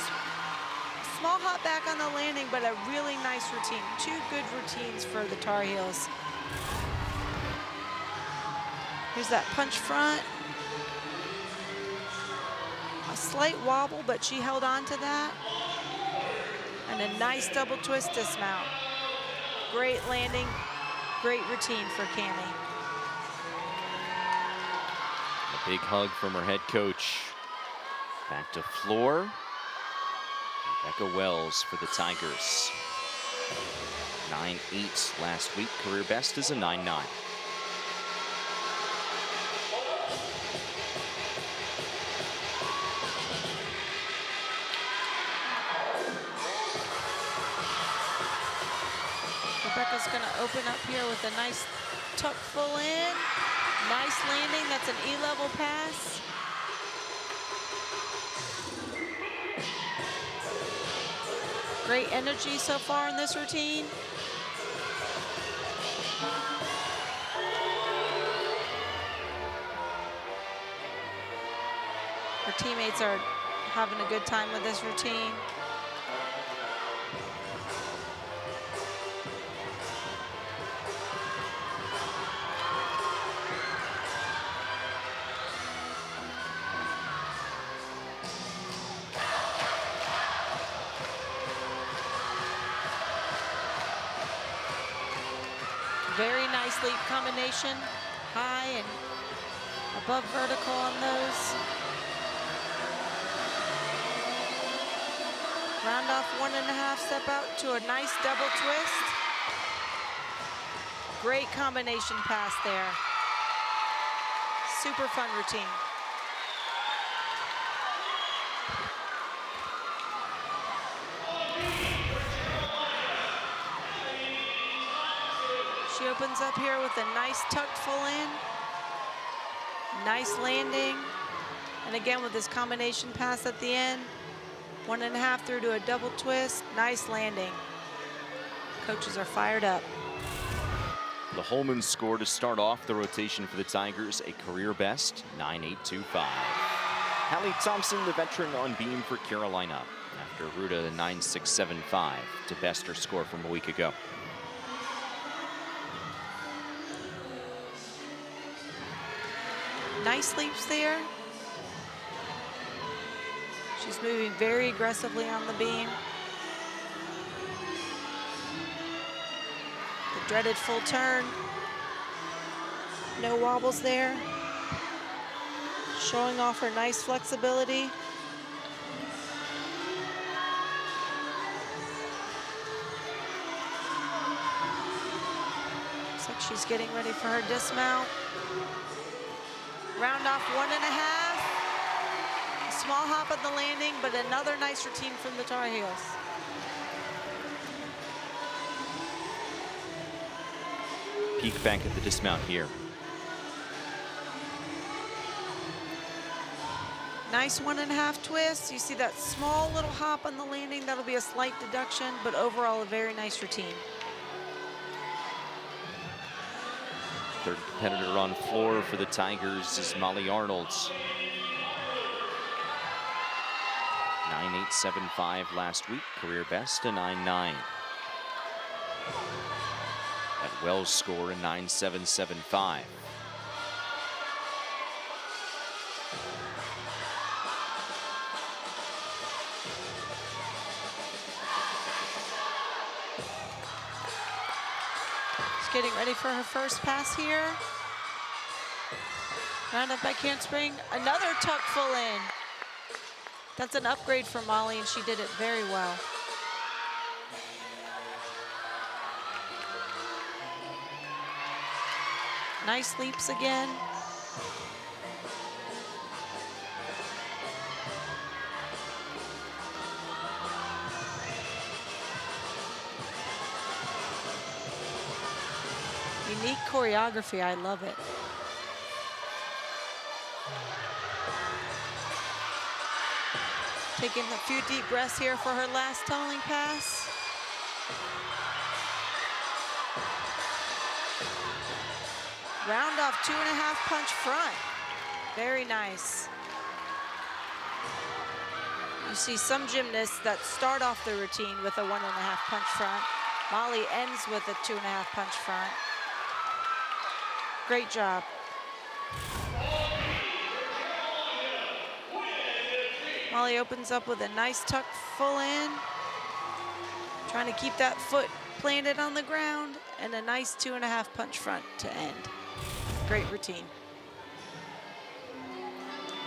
small hop back on the landing, but a really nice routine. Two good routines for the Tar Heels. Here's that punch front. A slight wobble, but she held on to that. And a nice double twist dismount. Great landing. Great routine for Cammie.
A big hug from her head coach. Back to floor. Rebecca Wells for the Tigers. 9.8 last week. Career best is a 9.9.
Rebecca's going to open up here with a nice tuck full in. Nice landing, that's an E-level pass. Great energy so far in this routine. Her teammates are having a good time with this routine. Very nice leap combination, high and above vertical on those. Round off 1.5, step out to a nice double twist. Great combination pass there. Super fun routine. She opens up here with a nice tucked full in. Nice landing. And again with this combination pass at the end. 1.5 through to a double twist. Nice landing. Coaches are fired up.
The Holman score to start off the rotation for the Tigers, a career best, 9.825. Hallie Thompson, the veteran on beam for Carolina, after Ruta 9.675 to best her score from a week ago.
Nice leaps there. She's moving very aggressively on the beam. The dreaded full turn. No wobbles there. Showing off her nice flexibility. Looks like she's getting ready for her dismount. Round off 1.5. A small hop on the landing, but another nice routine from the Tar Heels.
Peek back at the dismount here.
Nice 1.5 twist. You see that small little hop on the landing. That'll be a slight deduction, but overall a very nice routine.
Third competitor on floor for the Tigers is Molly Arnold. 9.875 last week, career best a 9.9. That Wells score a 9.775.
Getting ready for her first pass here. Round up by handspring, another tuck full in. That's an upgrade for Molly, and she did it very well. Nice leaps again. Unique choreography, I love it. Taking a few deep breaths here for her last tunneling pass. Round off 2.5 punch front. Very nice. You see some gymnasts that start off the routine with a 1.5 punch front. Molly ends with a 2.5 punch front. Great job. Molly opens up with a nice tuck full in. Trying to keep that foot planted on the ground, and a nice 2.5 punch front to end. Great routine.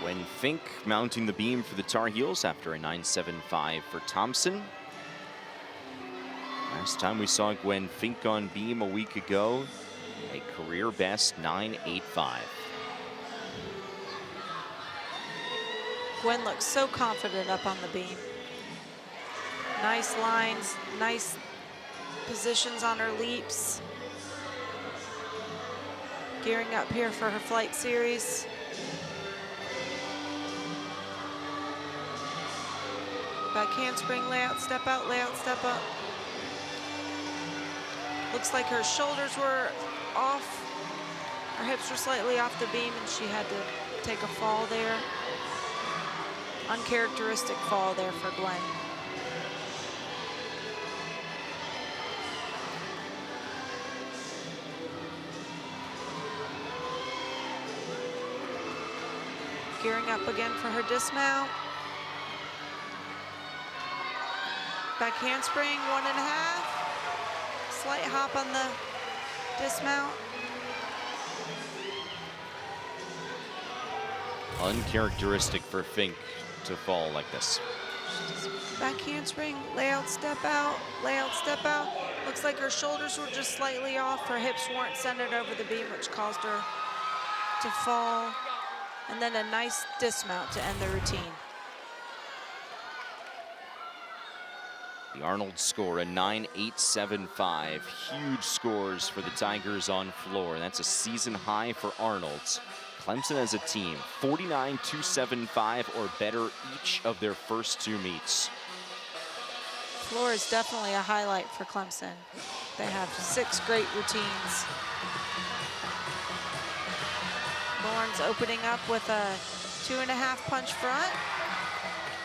Gwen Fink mounting the beam for the Tar Heels after a 9.75 for Thompson. Last time we saw Gwen Fink on beam a week ago, a career best 9.85.
Gwen looks so confident up on the beam. Nice lines, nice positions on her leaps. Gearing up here for her flight series. Back handspring, layout, step out, layout, step up. Looks like her shoulders were off. Her hips were slightly off the beam and she had to take a fall there. Uncharacteristic fall there for Gwen. Gearing up again for her dismount. Back handspring, 1.5. Slight hop on the dismount.
Uncharacteristic for Fink to fall like this.
Back handspring, layout, step out, layout, step out. Looks like her shoulders were just slightly off. Her hips weren't centered over the beam, which caused her to fall. And then a nice dismount to end the routine.
The Arnold score, a 9.875. Huge scores for the Tigers on floor. That's a season high for Arnold's. Clemson as a team, 49.275 or better each of their first 2 meets.
Floor is definitely a highlight for Clemson. They have 6 great routines. Lauren's opening up with a 2.5 punch front.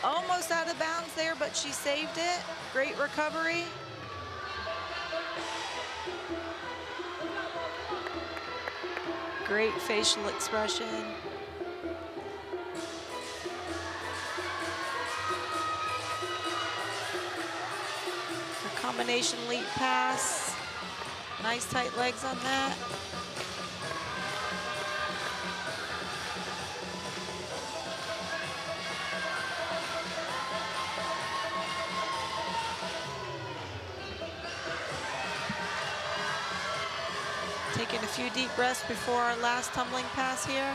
Almost out of bounds there, but she saved it. Great recovery. Great facial expression. Her combination leap pass. Nice tight legs on that. Taking a few deep breaths before our last tumbling pass here.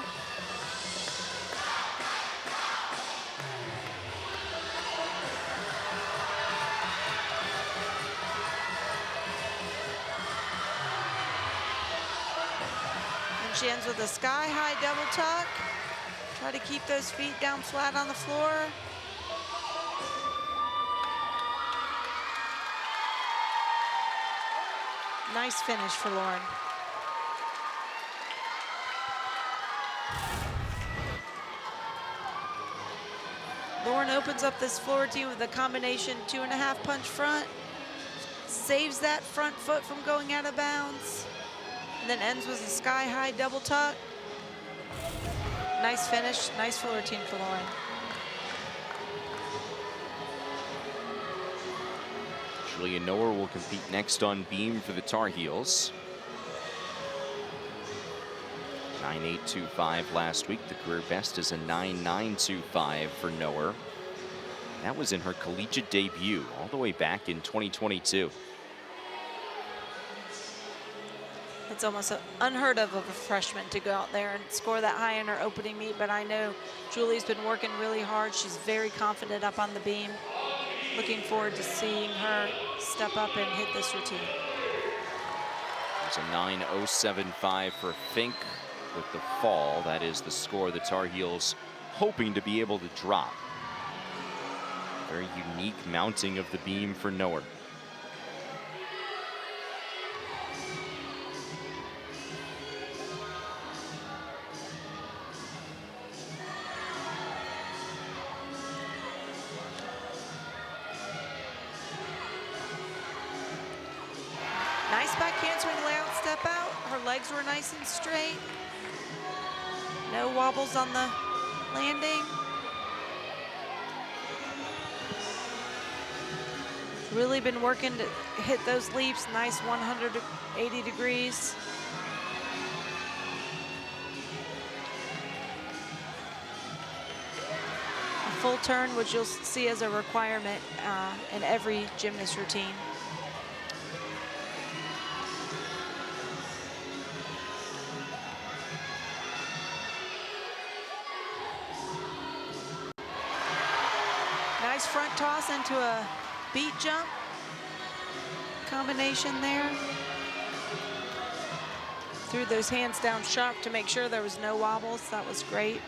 And she ends with a sky-high double tuck. Try to keep those feet down flat on the floor. Nice finish for Lauren. Lauren opens up this floor routine with a combination 2.5 punch front, saves that front foot from going out of bounds, and then ends with a sky-high double tuck. Nice finish, nice floor routine for Lauren.
Julia Noer will compete next on beam for the Tar Heels. 9.825 last week. The career best is a 9.925 for Noer. That was in her collegiate debut all the way back in 2022.
It's almost unheard of a freshman to go out there and score that high in her opening meet, but I know Julie's been working really hard. She's very confident up on the beam. Looking forward to seeing her step up and hit this routine.
It's a 9.075 for Fink with the fall. That is the score the Tar Heels hoping to be able to drop. Very unique mounting of the beam for Noer.
Nice back handspring layout step out. Her legs were nice and straight. No wobbles on the landing. Really been working to hit those leaps. Nice 180 degrees. A full turn, which you'll see as a requirement in every gymnast routine. Nice front toss into a beat jump combination there. Threw those hands down sharp to make sure there was no wobbles. That was great.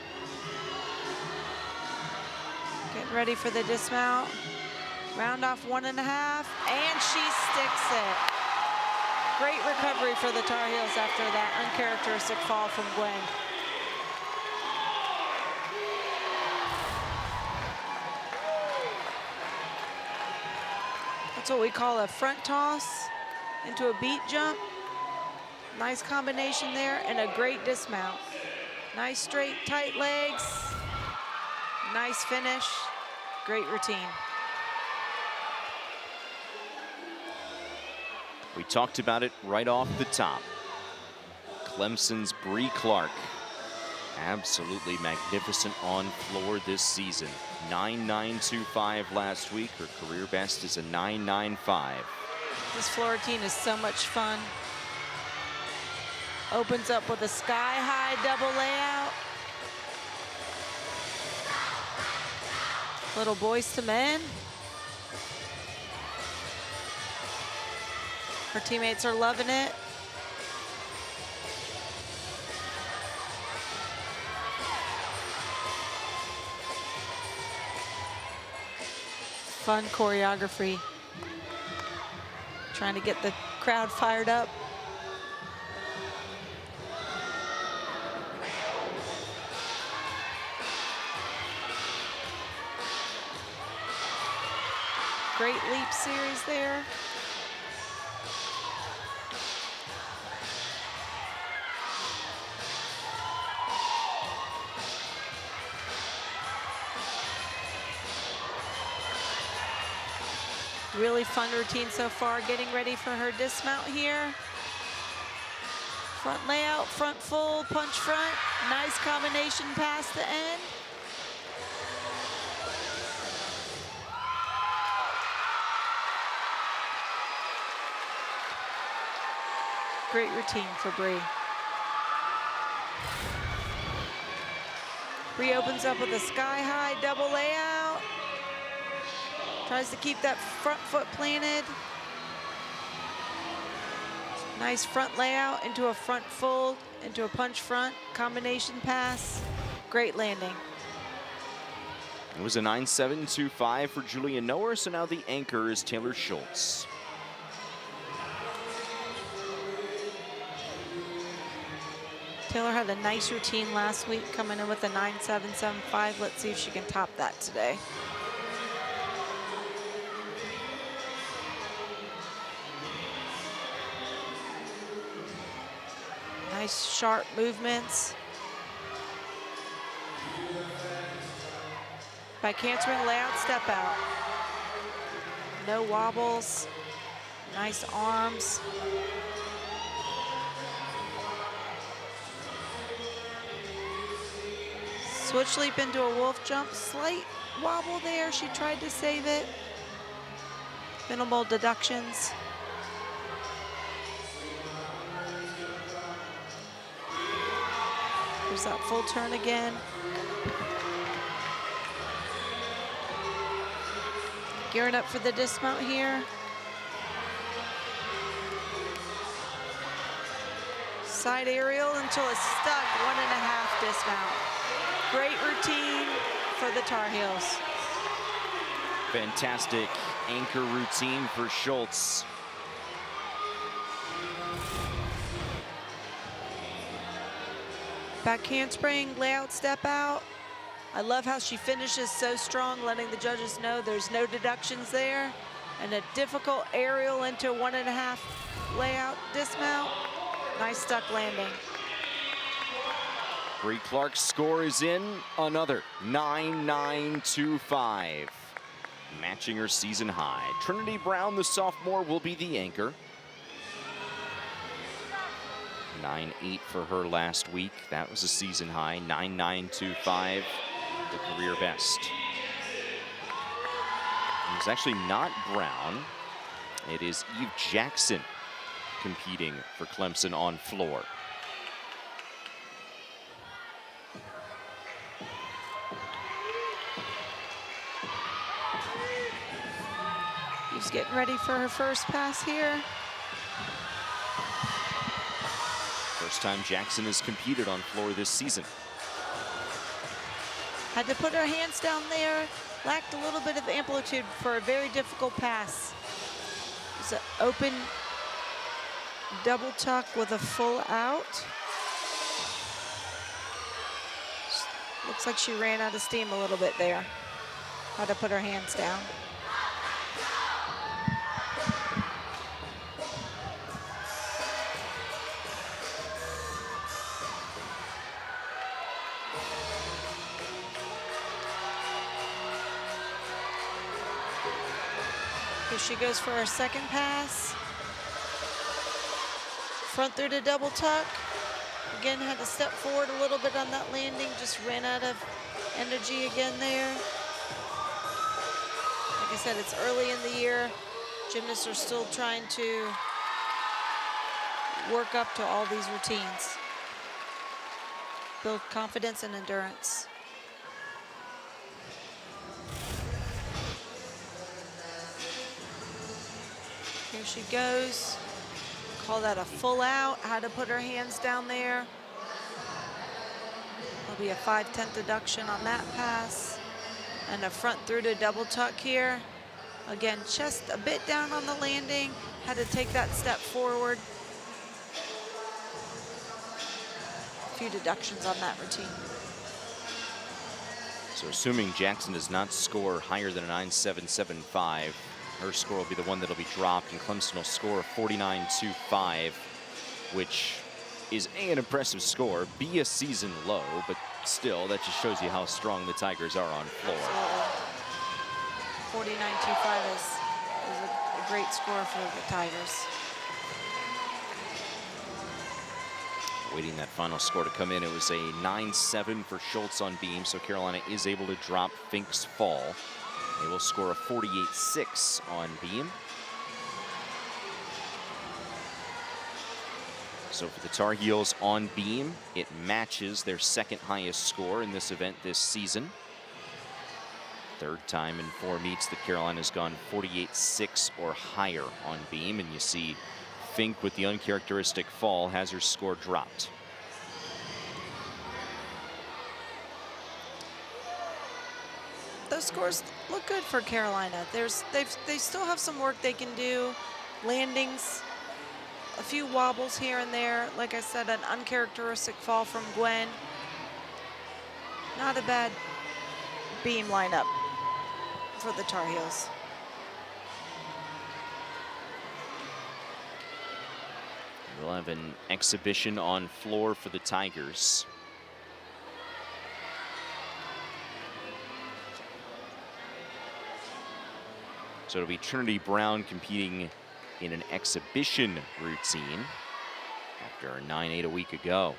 Getting ready for the dismount. Round off 1.5, and she sticks it. Great recovery for the Tar Heels after that uncharacteristic fall from Gwen. That's what we call a front toss into a beat jump. Nice combination there, and a great dismount. Nice straight, tight legs. Nice finish. Great routine.
We talked about it right off the top. Clemson's Bree Clark. Absolutely magnificent on floor this season. 9.925 last week. Her career best is a 9.95.
This floor routine is so much fun. Opens up with a sky-high double layout. Little boys to men. Her teammates are loving it. Fun choreography. Trying to get the crowd fired up. Great leap series there. Really fun routine so far, getting ready for her dismount here. Front layout, front full, punch front. Nice combination past the end. Great routine for Bree. Bree opens up with a sky-high double layout. Tries to keep that front foot planted. Nice front layout into a front full, into a punch front, combination pass. Great landing.
It was a 9.725 for Julia Noer, so now the anchor is Taylor Schultz.
Taylor had a nice routine last week, coming in with a 9.775. Let's see if she can top that today. Nice sharp movements. By cantering layout, step out. No wobbles. Nice arms. Switch leap into a wolf jump. Slight wobble there. She tried to save it. Minimal deductions. There's that full turn again. Gearing up for the dismount here. Side aerial until it's stuck. 1.5 dismount. Great routine for the Tar Heels.
Fantastic anchor routine for Schultz.
Back handspring, layout, step out. I love how she finishes so strong, letting the judges know there's no deductions there. And a difficult aerial into 1.5 layout dismount. Nice stuck landing.
Bree Clark's score is in, another 9.925, matching her season high. Trinity Brown, the sophomore, will be the anchor. 9.8 for her last week. That was a season high. 9.925, the career best. And it's actually not Brown. It is Eve Jackson competing for Clemson on floor.
She's getting ready for her first pass here.
First first time Jackson has competed on floor this season.
Had to put her hands down there. Lacked a little bit of amplitude for a very difficult pass. It's an open double tuck with a full out. Looks like she ran out of steam a little bit there. Had to put her hands down. Here she goes for her second pass. Front through to double tuck. Again, had to step forward a little bit on that landing, just ran out of energy again there. Like I said, it's early in the year. Gymnasts are still trying to work up to all these routines. Build confidence and endurance. Here she goes. Call that a full out. Had to put her hands down there. There'll be a 5/10 deduction on that pass. And a front through to double tuck here. Again, chest a bit down on the landing. Had to take that step forward. A few deductions on that routine.
So assuming Jackson does not score higher than a 9.775, her score will be the one that'll be dropped, and Clemson will score a 49.25, which is A, an impressive score, B, a season low, but still, that just shows you how strong the Tigers are on floor.
49.25 is a great score for the Tigers.
Waiting that final score to come in, it was a 9.7 for Schultz on beam, so Carolina is able to drop Fink's fall. They will score a 48.6 on beam. So for the Tar Heels on beam, it matches their second highest score in this event this season. Third time in 4 meets that Carolina's gone 48.6 or higher on beam, and you see Fink with the uncharacteristic fall has her score dropped.
Those scores look good for Carolina. They still have some work they can do. Landings, a few wobbles here and there. Like I said, an uncharacteristic fall from Gwen. Not a bad beam lineup for the Tar Heels.
We'll have an exhibition on floor for the Tigers. So it'll be Trinity Brown competing in an exhibition routine after a 9.8 a week ago.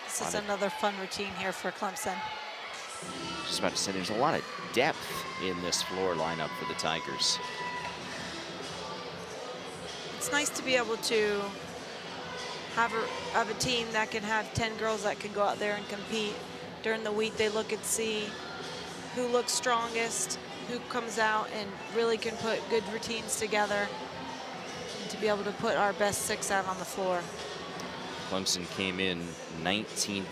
This is another fun routine here for Clemson.
Just about to say, there's a lot of depth in this floor lineup for the Tigers.
It's nice to be able to have a team that can have 10 girls that can go out there and compete. During the week, they look and see who looks strongest, who comes out and really can put good routines together, and to be able to put our best 6 out on the floor.
Clemson came in 19th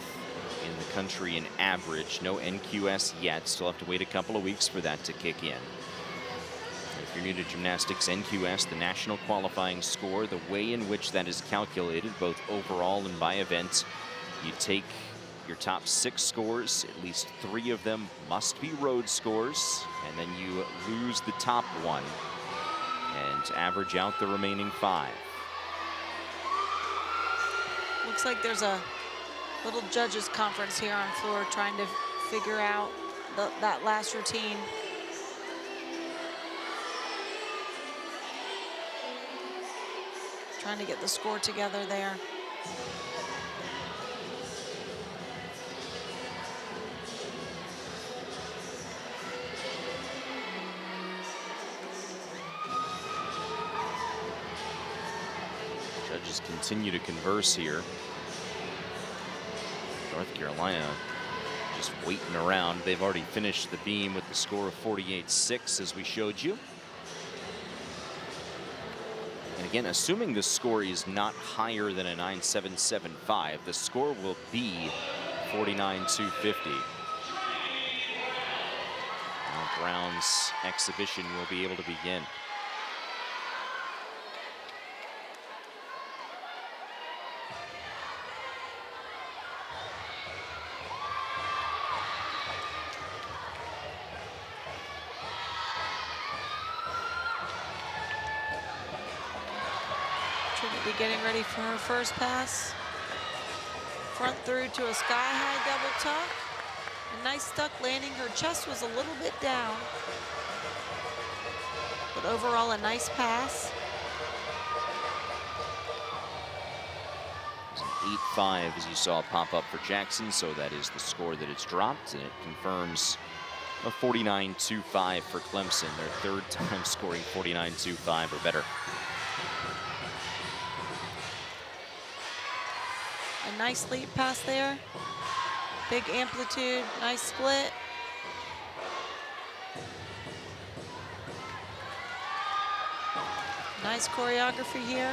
in the country in average. No NQS yet. Still have to wait a couple of weeks for that to kick in. If you're new to gymnastics, NQS, the national qualifying score, the way in which that is calculated, both overall and by event, you take your top 6 scores, at least 3 of them must be road scores, and then you lose the top 1 and average out the remaining 5.
Looks like there's a little judges conference here on floor trying to figure out that last routine. Trying to get the score together there.
Judges continue to converse here. North Carolina just waiting around. They've already finished the beam with the score of 48.6, as we showed you. And Again, assuming the score is not higher than a 9.775, the score will be 49-250. Now Brown's exhibition will be able to begin.
Trinity getting ready for her first pass. Front through to a sky-high double tuck. A nice stuck landing. Her chest was a little bit down. But overall, a nice pass.
It's an 8-5 as you saw pop up for Jackson, so that is the score that it's dropped, and it confirms a 49-2-5 for Clemson, their third time scoring 49-2-5 or better.
A nice leap pass there. Big amplitude, nice split. Nice choreography here.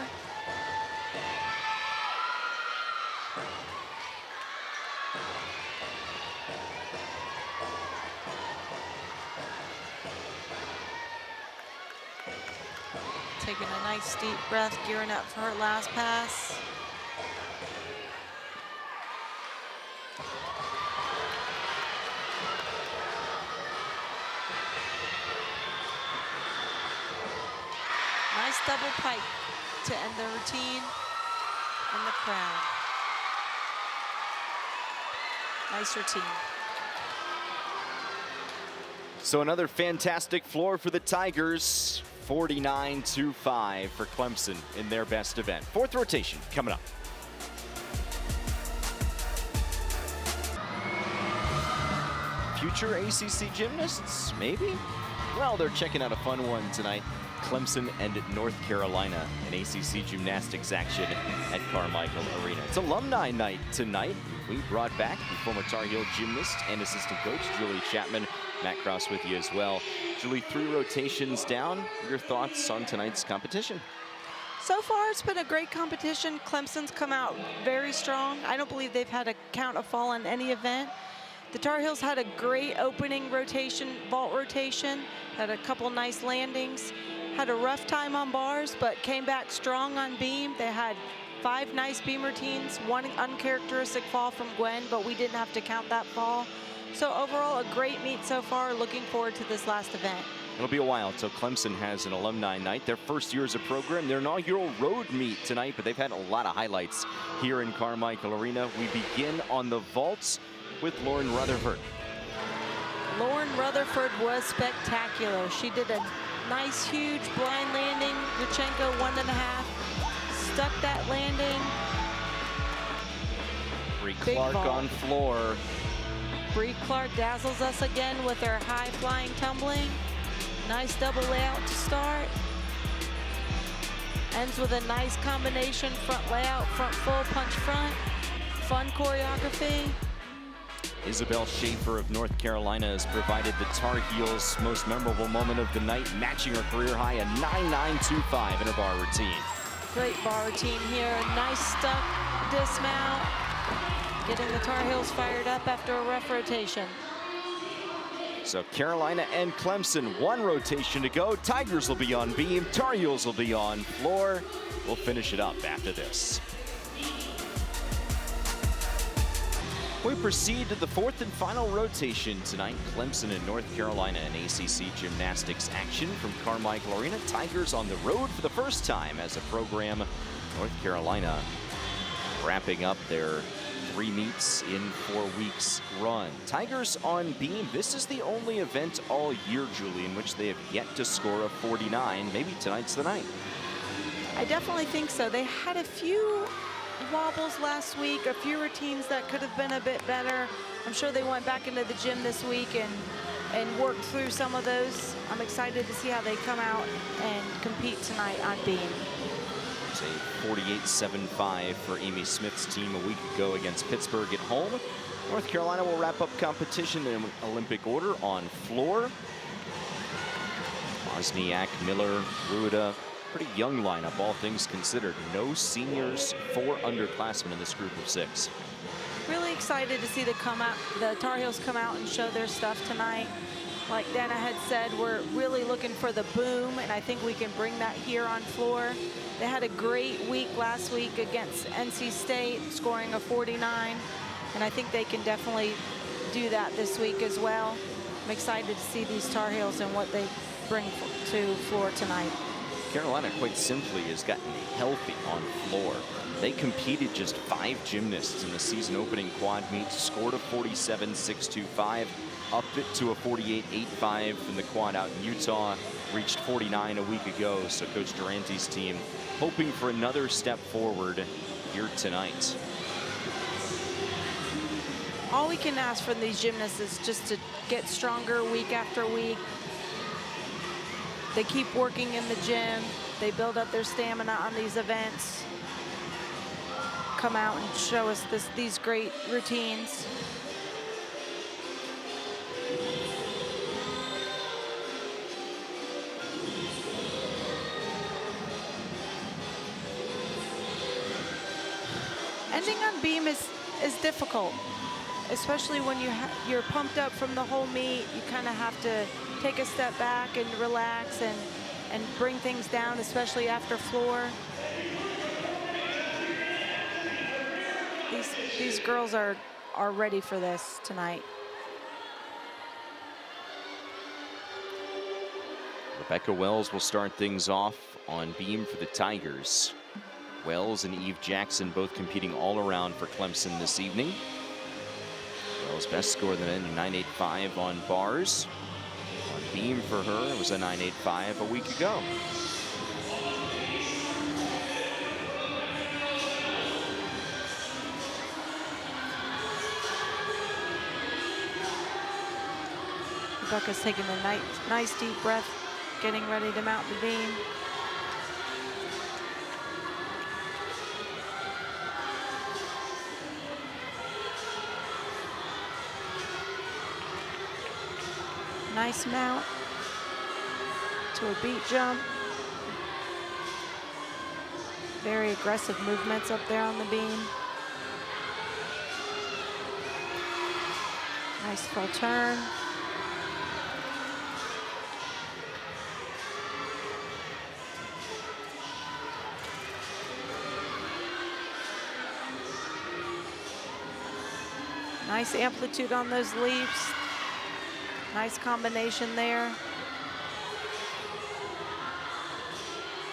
Taking a nice deep breath, gearing up for her last pass. Nice double pike to end the routine and the crown. Nice routine.
So another fantastic floor for the Tigers. 49-2-5 for Clemson in their best event. Fourth rotation coming up. Future ACC gymnasts, maybe? Well, they're checking out a fun one tonight. Clemson and North Carolina in ACC gymnastics action at Carmichael Arena. It's alumni night tonight. We brought back the former Tar Heel gymnast and assistant coach, Julie Chapman. Matt Cross with you as well. Julie, 3 rotations down. Your thoughts on tonight's competition?
So far, it's been a great competition. Clemson's come out very strong. I don't believe they've had a count of fall in any event. The Tar Heels had a great opening rotation, vault rotation, had a couple nice landings, had a rough time on bars, but came back strong on beam. They had 5 nice beam routines, 1 uncharacteristic fall from Gwen, but we didn't have to count that fall. So overall, a great meet so far. Looking forward to this last event.
It'll be a while until Clemson has an alumni night. Their first year as a program, their inaugural road meet tonight, but they've had a lot of highlights here in Carmichael Arena. We begin on the vaults with Lauren Rutherford.
Lauren Rutherford was spectacular. She did a nice, huge blind landing. Yurchenko 1.5. Stuck that landing.
Bree Clark on floor.
Bree Clark dazzles us again with her high flying tumbling. Nice double layout to start. Ends with a nice combination front layout, front full punch front. Fun choreography.
Isabel Schaefer of North Carolina has provided the Tar Heels' most memorable moment of the night, matching her career high, a 9.925 in her bar routine.
Great bar routine here. Nice stuck dismount. Getting the Tar Heels fired up after a rough rotation.
So Carolina and Clemson, 1 rotation to go. Tigers will be on beam, Tar Heels will be on floor. We'll finish it up after this. We proceed to the 4th and final rotation tonight. Clemson and North Carolina in ACC gymnastics action from Carmichael Arena. Tigers on the road for the first time as a program. North Carolina wrapping up their 3 meets in 4 weeks run. Tigers on beam. This is the only event all year, Julie, in which they have yet to score a 49. Maybe tonight's the night.
I definitely think so. They had a few wobbles last week, a few routines that could have been a bit better. I'm sure they went back into the gym this week and worked through some of those. I'm excited to see how they come out and compete tonight on beam.
It's a 48-7-5 for Amy Smith's team a week ago against Pittsburgh at home. North Carolina will wrap up competition in Olympic order on floor. Wozniak, Miller, Rueda, Pretty young lineup, all things considered. No seniors, 4 underclassmen in this group of 6.
Really excited to see the Tar Heels come out and show their stuff tonight. Like Dana had said, we're really looking for the boom, and I think we can bring that here on floor. They had a great week last week against NC State, scoring a 49, and I think they can definitely do that this week as well. I'm excited to see these Tar Heels and what they bring to floor tonight.
Carolina, quite simply, has gotten healthy on floor. They competed just 5 gymnasts in the season opening quad meet, scored a 47.625, upped it to a 48.85 in the quad out in Utah, reached 49 a week ago. So Coach Durante's team hoping for another step forward here tonight.
All we can ask from these gymnasts is just to get stronger week after week. They keep working in the gym. They build up their stamina on these events. Come out and show us these great routines. Ending on beam is difficult, especially when you're pumped up from the whole meet. You kind of have to take a step back and relax and bring things down, especially after floor. These girls are ready for this tonight.
Rebecca Wells will start things off on beam for the Tigers. Wells and Eve Jackson both competing all around for Clemson this evening. Wells' best score of the men, a 9.85 on bars. On beam for her, it was a 9.85 a week ago.
Rebecca's taking a nice deep breath, getting ready to mount the beam. Nice mount to a beat jump. Very aggressive movements up there on the beam. Nice full turn. Nice amplitude on those leaps. Nice combination there.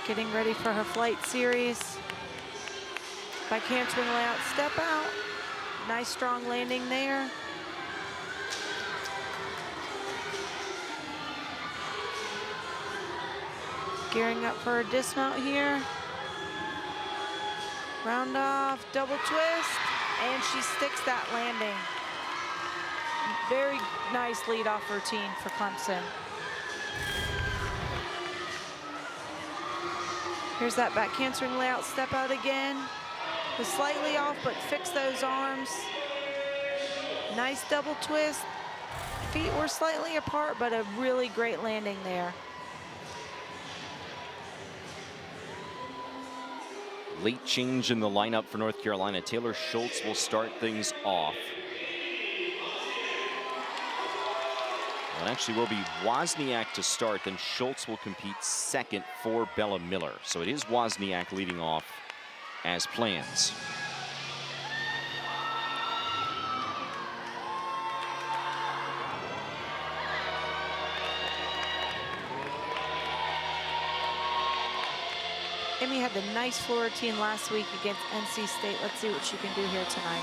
Getting ready for her flight series. By cantering layout, step out. Nice strong landing there. Gearing up for a dismount here. Round off, double twist, and she sticks that landing. Very nice lead-off routine for Clemson. Here's that back cantering layout, step out again. Was slightly off, but fix those arms. Nice double twist. Feet were slightly apart, but a really great landing there.
Late change in the lineup for North Carolina. Taylor Schultz will start things off. Well, it actually will be Wozniak to start, then Schultz will compete second for Bella Miller. So it is Wozniak leading off as plans.
Amy had a nice floor routine last week against NC State. Let's see what she can do here tonight.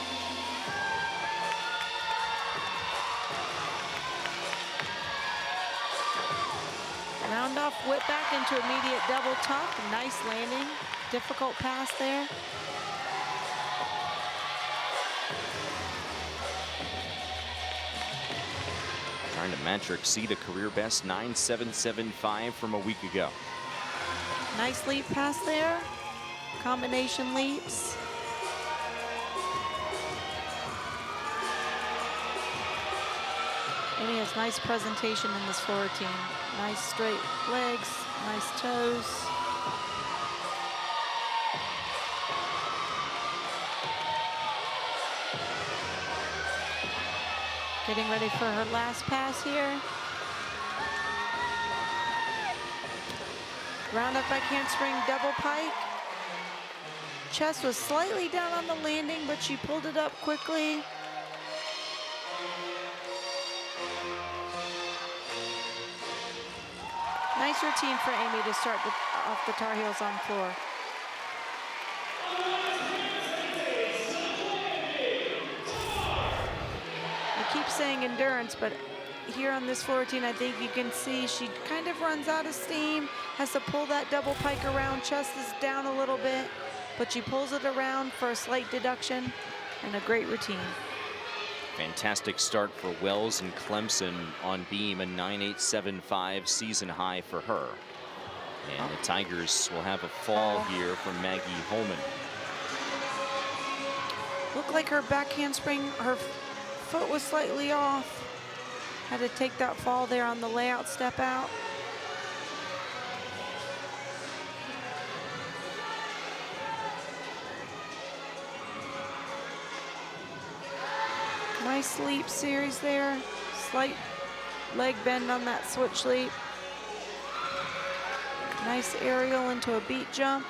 Round off, whip back into immediate double tuck. Nice landing. Difficult pass there.
Trying to match or exceed a career best 9.775 from a week ago.
Nice leap pass there. Combination leaps. Amy has nice presentation in this floor routine. Nice straight legs, nice toes. Getting ready for her last pass here. Round up back handspring, double pike. Chest was slightly down on the landing, but she pulled it up quickly. Nice routine for Amy to start off the Tar Heels on floor. I keep saying endurance, but here on this floor routine, I think you can see she kind of runs out of steam, has to pull that double pike around. Chest is down a little bit, but she pulls it around for a slight deduction and a great routine.
Fantastic start for Wells and Clemson on beam, a 9.875 season high for her. And the Tigers will have a fall here from Maggie Holman.
Looked like her back handspring, her foot was slightly off. Had to take that fall there on the layout step out. Nice leap series there. Slight leg bend on that switch leap. Nice aerial into a beat jump.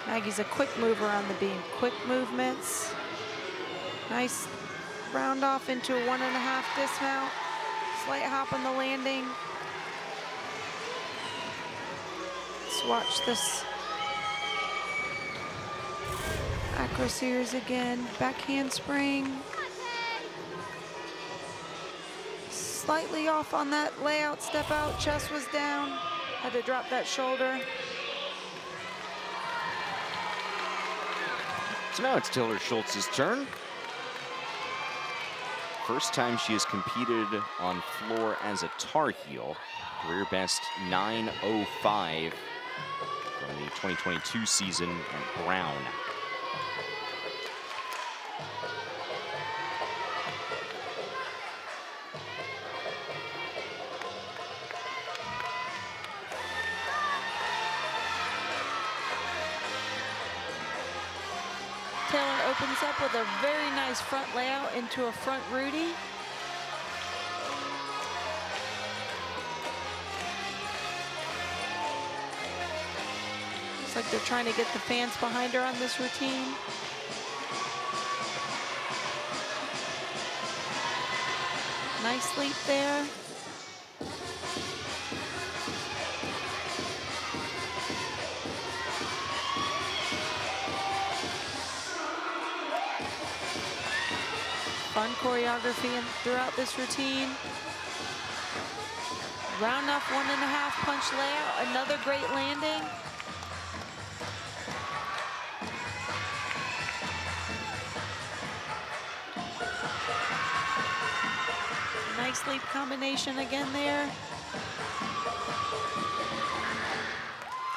Maggie's a quick mover on the beam. Quick movements. Nice round off into a 1.5 dismount. Slight hop on the landing. Let's watch this acro series again. Back handspring. Slightly off on that layout step out. Chest was down. Had to drop that shoulder.
So now it's Taylor Schultz's turn. First time she has competed on floor as a Tar Heel. Career best 9.05 from the 2022 season at Brown.
Taylor opens up with a very nice front layout into a front Rudy. Looks like they're trying to get the fans behind her on this routine. Nice leap there. Fun choreography throughout this routine. Round off 1.5 punch layout, another great landing. Nice leap combination again there.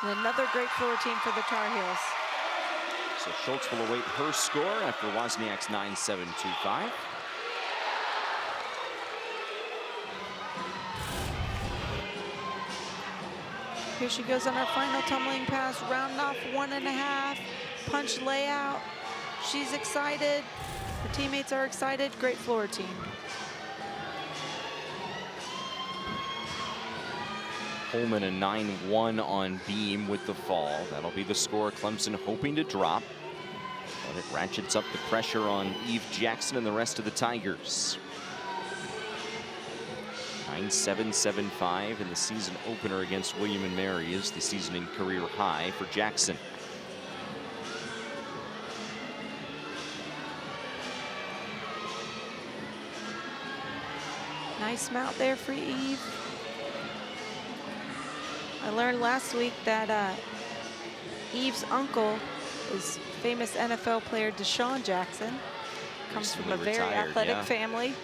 And another great floor routine for the Tar Heels.
So Schultz will await her score after Wozniak's 9.725.
Here she goes on her final tumbling pass, round off 1.5, punch layout. She's excited, her teammates are excited, great floor routine.
Holman a 9.1 on beam with the fall. That'll be the score Clemson hoping to drop. But it ratchets up the pressure on Eve Jackson and the rest of the Tigers. 9.775 in the season opener against William and Mary is the season and career high for Jackson.
Nice mount there for Eve. I learned last week that Eve's uncle is famous NFL player Deshaun Jackson. Comes from a very athletic family.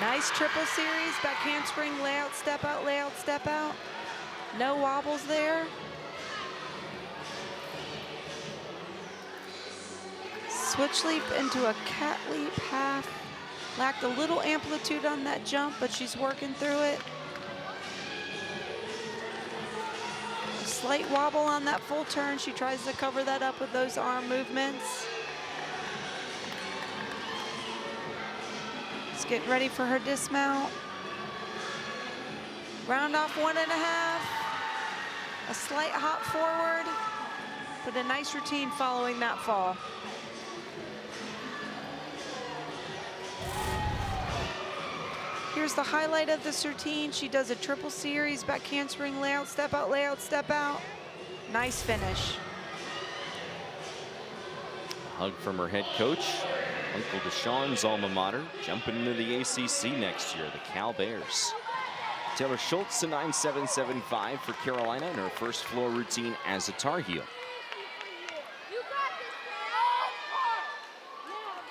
Nice triple series, back handspring, layout, step out, layout, step out. No wobbles there. Switch leap into a cat leap half. Lacked a little amplitude on that jump, but she's working through it. Slight wobble on that full turn. She tries to cover that up with those arm movements. Just getting ready for her dismount. Round off 1.5. A slight hop forward, but a nice routine following that fall. Here's the highlight of this routine. She does a triple series, back handspring, layout, step out, layout, step out. Nice finish.
Hug from her head coach, Uncle Deshaun's alma mater, jumping into the ACC next year, the Cal Bears. Taylor Schultz, a 9.775 for Carolina in her first floor routine as a Tar Heel.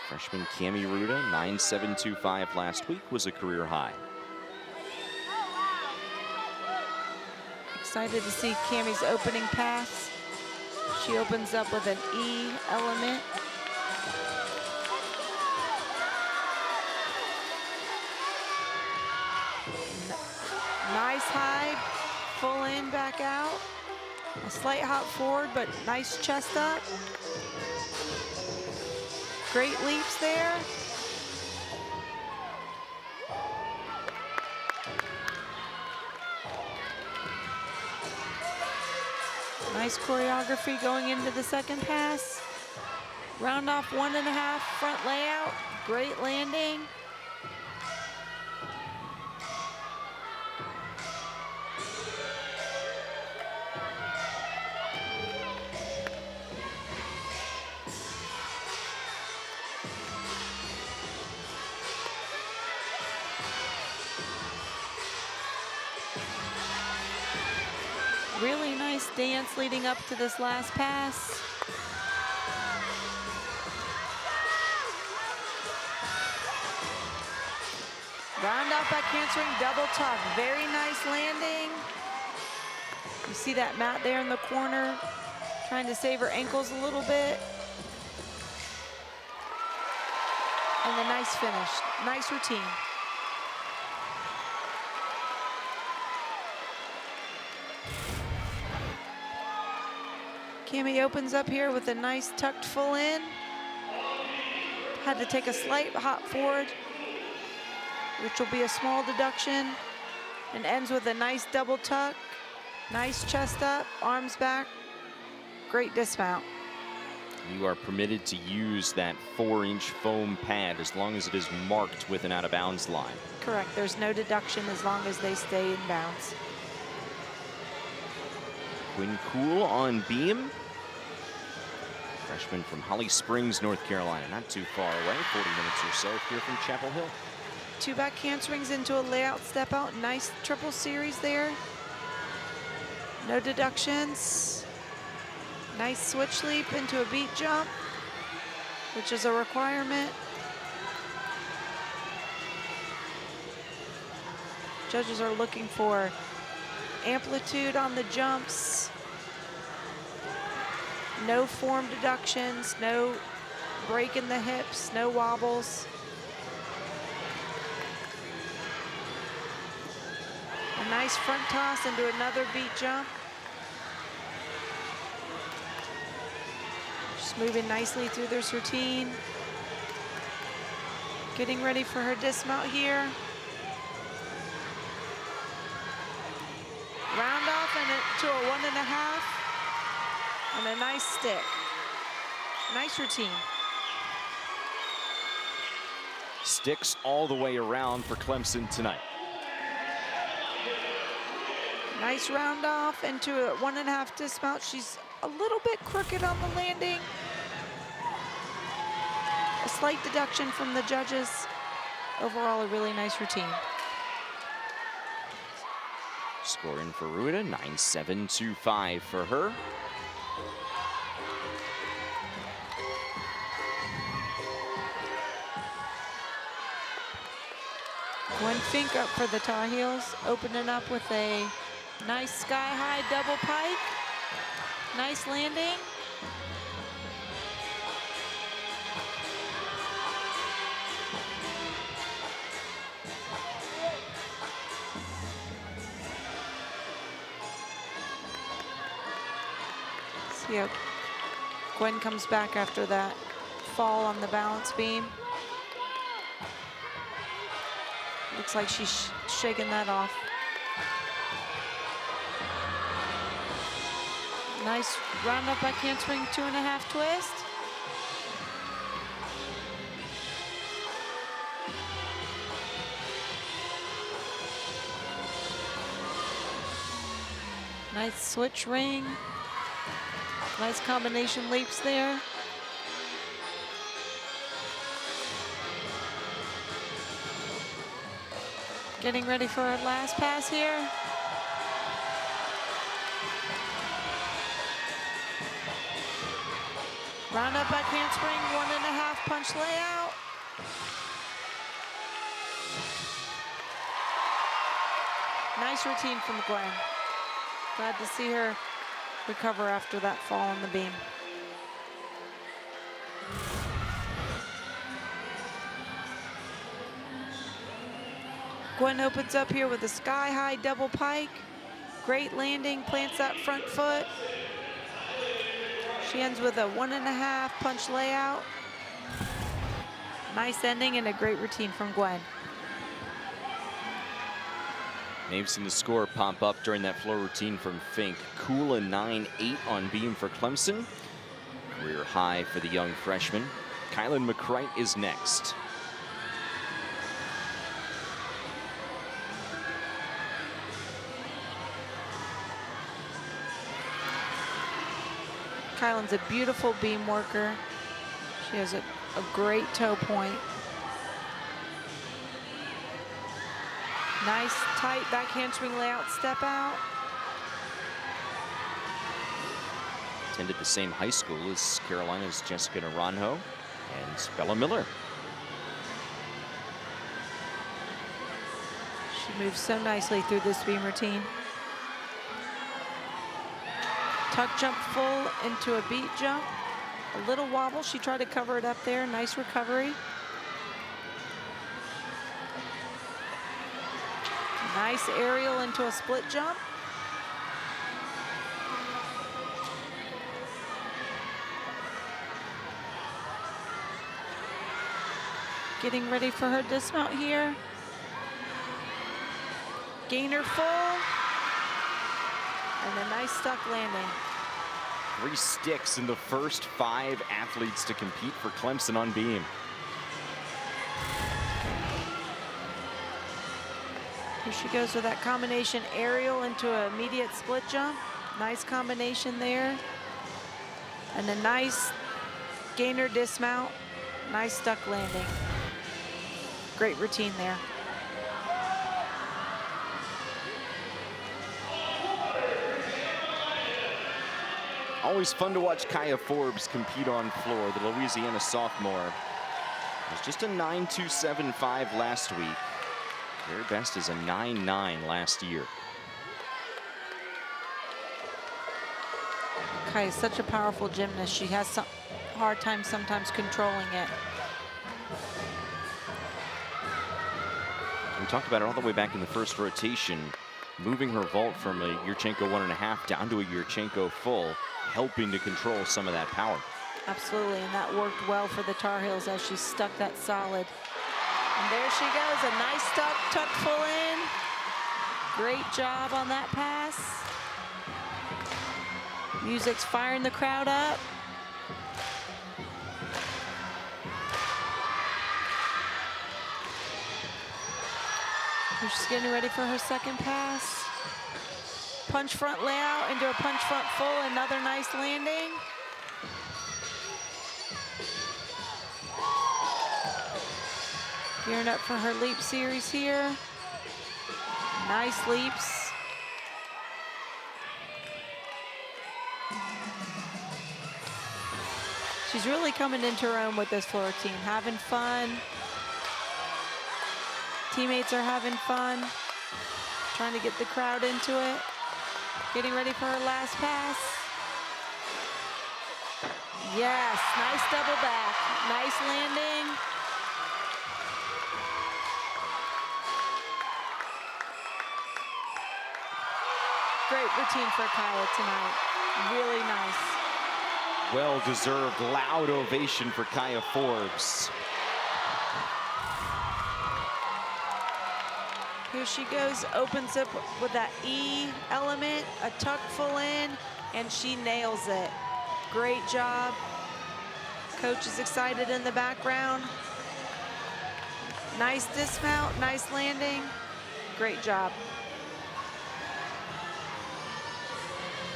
Freshman Cami Ruda, 9.725 last week, was a career high.
Excited to see Cami's opening pass. She opens up with an E element. Nice high, full in, back out. A slight hop forward, but nice chest up. Great leaps there. Nice choreography going into the second pass. Round off 1.5, front layout, great landing. Really nice dance leading up to this last pass. Round off back handspring, double tuck. Very nice landing. You see that mat there in the corner, trying to save her ankles a little bit. And a nice finish, nice routine. Cami opens up here with a nice tucked full in. Had to take a slight hop forward, which will be a small deduction, and ends with a nice double tuck. Nice chest up, arms back. Great dismount.
You are permitted to use that 4-inch foam pad as long as it is marked with an out of bounds line.
Correct, there's no deduction as long as they stay in bounds.
Quinn Cool on beam. Freshman from Holly Springs, North Carolina, not too far away, 40 minutes or so here from Chapel Hill.
2 back handsprings into a layout step out. Nice triple series there. No deductions. Nice switch leap into a beat jump, which is a requirement. Judges are looking for amplitude on the jumps. No form deductions, no break in the hips, no wobbles. A nice front toss into another beat jump. Just moving nicely through this routine. Getting ready for her dismount here. Round off and to a 1.5. And a nice stick. Nice routine.
Sticks all the way around for Clemson tonight.
Nice round off into a 1.5 dismount. She's a little bit crooked on the landing. A slight deduction from the judges. Overall, a really nice routine.
Scoring for Ruda, 9.725 for her.
Gwen Fink up for the Tar Heels, opening up with a nice sky-high double pike. Nice landing. See how Gwen comes back after that fall on the balance beam. Looks like she's shaking that off. Nice round up back handspring 2.5 twist. Nice switch ring. Nice combination leaps there. Getting ready for her last pass here. Round up back handspring, 1.5 punch layout. Nice routine from Gwen. Glad to see her recover after that fall on the beam. Gwen opens up here with a sky-high double pike. Great landing, plants that front foot. She ends with a 1.5 punch layout. Nice ending and a great routine from Gwen.
May have seen the score pop up during that floor routine from Fink. Cool and 9.8 on beam for Clemson. Career high for the young freshman. Kylan McCright is next.
Kylan's a beautiful beam worker. She has a great toe point. Nice tight back handspring layout step out.
Attended the same high school as Carolina's Jessica Naranjo and Bella Miller.
She moves so nicely through this beam routine. Tuck jump full into a beat jump. A little wobble, she tried to cover it up there. Nice recovery. Nice aerial into a split jump. Getting ready for her dismount here. Gainer full. And a nice stuck landing.
3 sticks in the first 5 athletes to compete for Clemson on beam.
Here she goes with that combination aerial into an immediate split jump. Nice combination there. And a nice gainer dismount. Nice stuck landing. Great routine there.
Always fun to watch Kaya Forbes compete on floor. The Louisiana sophomore was just a 9.275 last week. Their best is a 9.9 last year.
Kaya is such a powerful gymnast. She has some hard time sometimes controlling it.
We talked about it all the way back in the first rotation, moving her vault from a Yurchenko 1.5 down to a Yurchenko full, helping to control some of that power.
Absolutely, and that worked well for the Tar Heels as she stuck that solid. And there she goes, a nice tuck full in. Great job on that pass. Music's firing the crowd up. She's getting ready for her second pass. Punch front layout into a punch front full, another nice landing. Gearing up for her leap series here. Nice leaps. She's really coming into her own with this floor routine, having fun. Teammates are having fun, trying to get the crowd into it. Getting ready for her last pass. Yes, nice double back, nice landing. Great routine for Kaya tonight, really nice.
Well-deserved loud ovation for Kaya Forbes.
Here she goes, opens up with that E element, a tuck full in, and she nails it. Great job. Coach is excited in the background. Nice dismount, nice landing. Great job.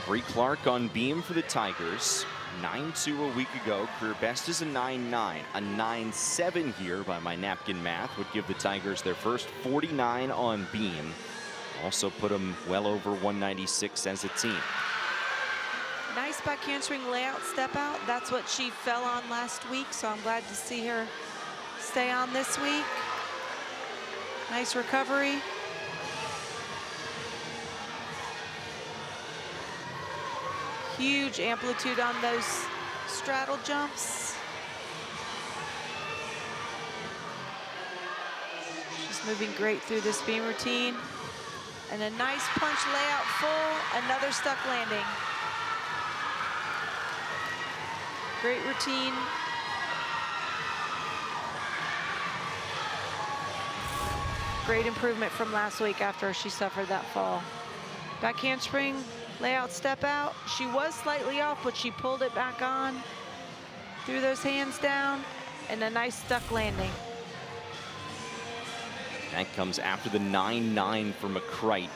Bree Clark on beam for the Tigers. 9.2 a week ago. Career best is a 9.9. A 9.7 here by my napkin math would give the Tigers their first 49 on beam. Also put them well over 196 as a team.
Nice back handspring layout step out. That's what she fell on last week, so I'm glad to see her stay on this week. Nice recovery. Huge amplitude on those straddle jumps. She's moving great through this beam routine. And a nice punch layout full, another stuck landing. Great routine. Great improvement from last week after she suffered that fall. Back handspring, layout step out. She was slightly off, but she pulled it back on. Threw those hands down, and a nice stuck landing.
That comes after the 9.9 for McCrite.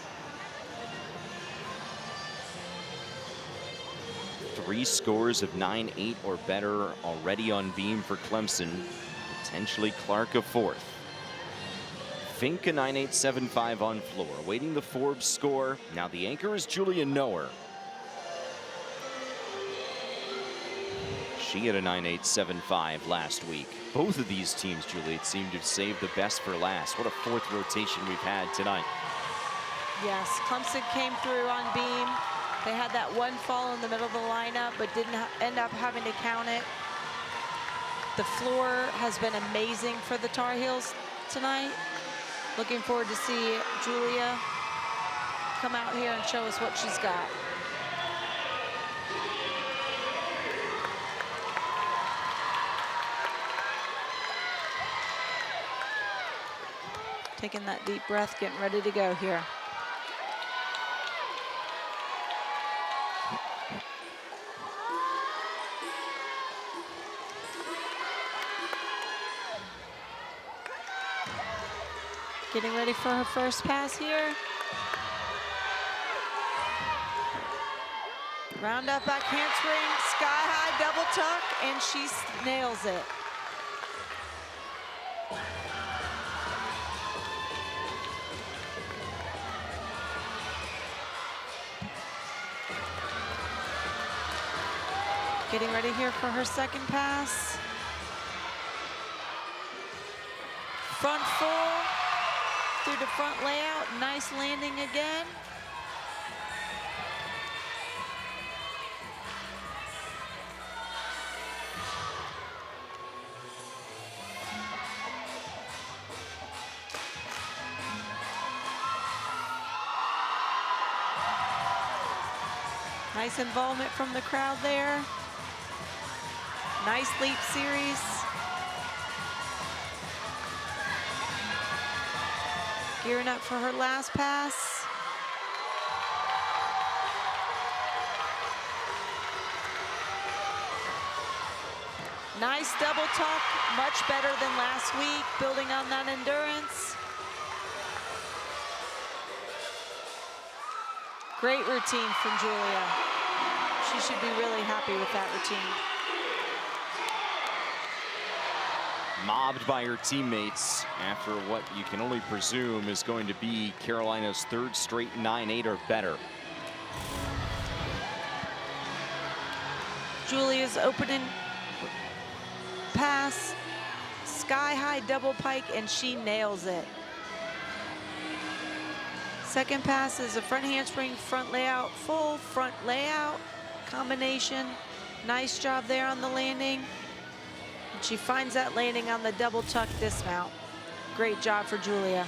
3 scores of 9.8 or better already on beam for Clemson. Potentially Clark a 4th. Fink a 9.875 on floor. Awaiting the Forbes score. Now the anchor is Julia Noer. She had a 9.875 last week. Both of these teams, Julia, it seemed to have saved the best for last. What a 4th rotation we've had tonight.
Yes, Clemson came through on beam. They had that one fall in the middle of the lineup, but didn't end up having to count it. The floor has been amazing for the Tar Heels tonight. Looking forward to see Julia come out here and show us what she's got. Taking that deep breath, getting ready to go here. Getting ready for her first pass here. Round up back handspring, sky high double tuck, and she nails it. Getting ready here for her second pass. Front full. Through the front layout, nice landing again. Nice involvement from the crowd there. Nice leap series. Gearing up for her last pass. Nice double tuck, much better than last week, building on that endurance. Great routine from Julia. She should be really happy with that routine.
Mobbed by her teammates after what you can only presume is going to be Carolina's 3rd straight 9.8 or better.
Julia's opening pass, sky high double pike, and she nails it. Second pass is a front handspring, front layout, full front layout combination. Nice job there on the landing. She finds that landing on the double tuck dismount. Great job for Julia.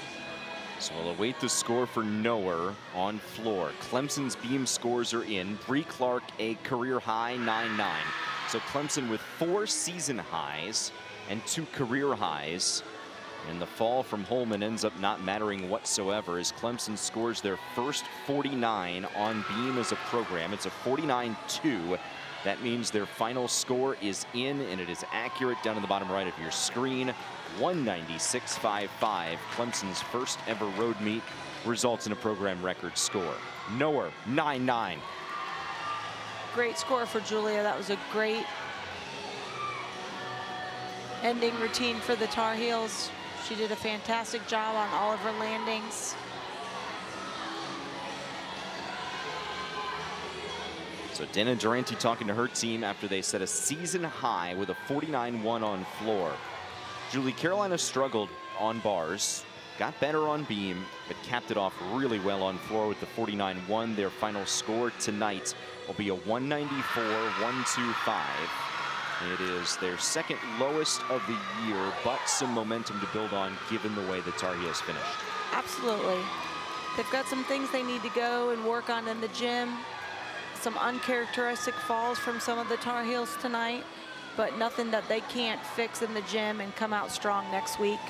So we'll await the score for Noer on floor. Clemson's beam scores are in. Bree Clark a career high 9.9. So Clemson with 4 season highs and 2 career highs. And the fall from Holman ends up not mattering whatsoever as Clemson scores their first 49 on beam as a program. It's a 49-2. That means their final score is in, and it is accurate down in the bottom right of your screen. 196.55. Clemson's first ever road meet results in a program record score. Nowhere, 9-9.
Great score for Julia. That was a great ending routine for the Tar Heels. She did a fantastic job on all of her landings.
So Dana Durante talking to her team after they set a season high with a 49-1 on floor. Julie, Carolina struggled on bars, got better on beam, but capped it off really well on floor with the 49-1. Their final score tonight will be a 194-125. It is their second lowest of the year, but some momentum to build on given the way the Tar Heels finished.
Absolutely. They've got some things they need to go and work on in the gym. Some uncharacteristic falls from some of the Tar Heels tonight, but nothing that they can't fix in the gym and come out strong next week.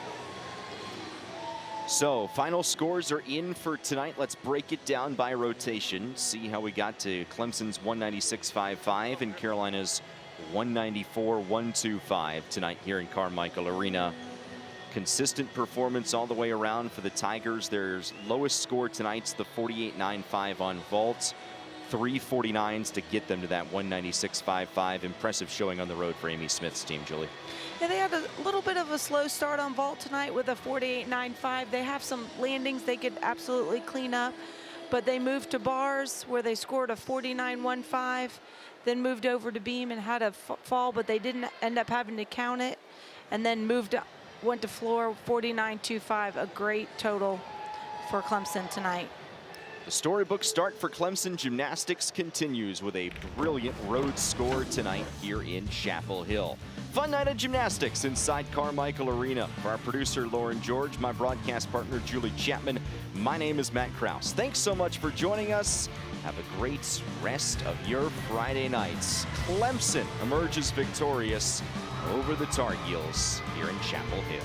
So final scores are in for tonight. Let's break it down by rotation. See how we got to Clemson's 196.55 and Carolina's 194-125 tonight here in Carmichael Arena. Consistent performance all the way around for the Tigers. Their lowest score tonight's the 48.95 on vault. 3 49s to get them to that 196.55. Impressive showing on the road for Amy Smith's team, Julie.
Yeah, they had a little bit of a slow start on vault tonight with a 48.95. They have some landings they could absolutely clean up, but they moved to bars where they scored a 49.15, then moved over to beam and had a fall, but they didn't end up having to count it, and then went to floor 49.25, a great total for Clemson tonight.
The storybook start for Clemson gymnastics continues with a brilliant road score tonight here in Chapel Hill. Fun night of gymnastics inside Carmichael Arena. For our producer, Lauren George, my broadcast partner, Julie Chapman, my name is Matt Krause. Thanks so much for joining us. Have a great rest of your Friday nights. Clemson emerges victorious over the Tar Heels here in Chapel Hill.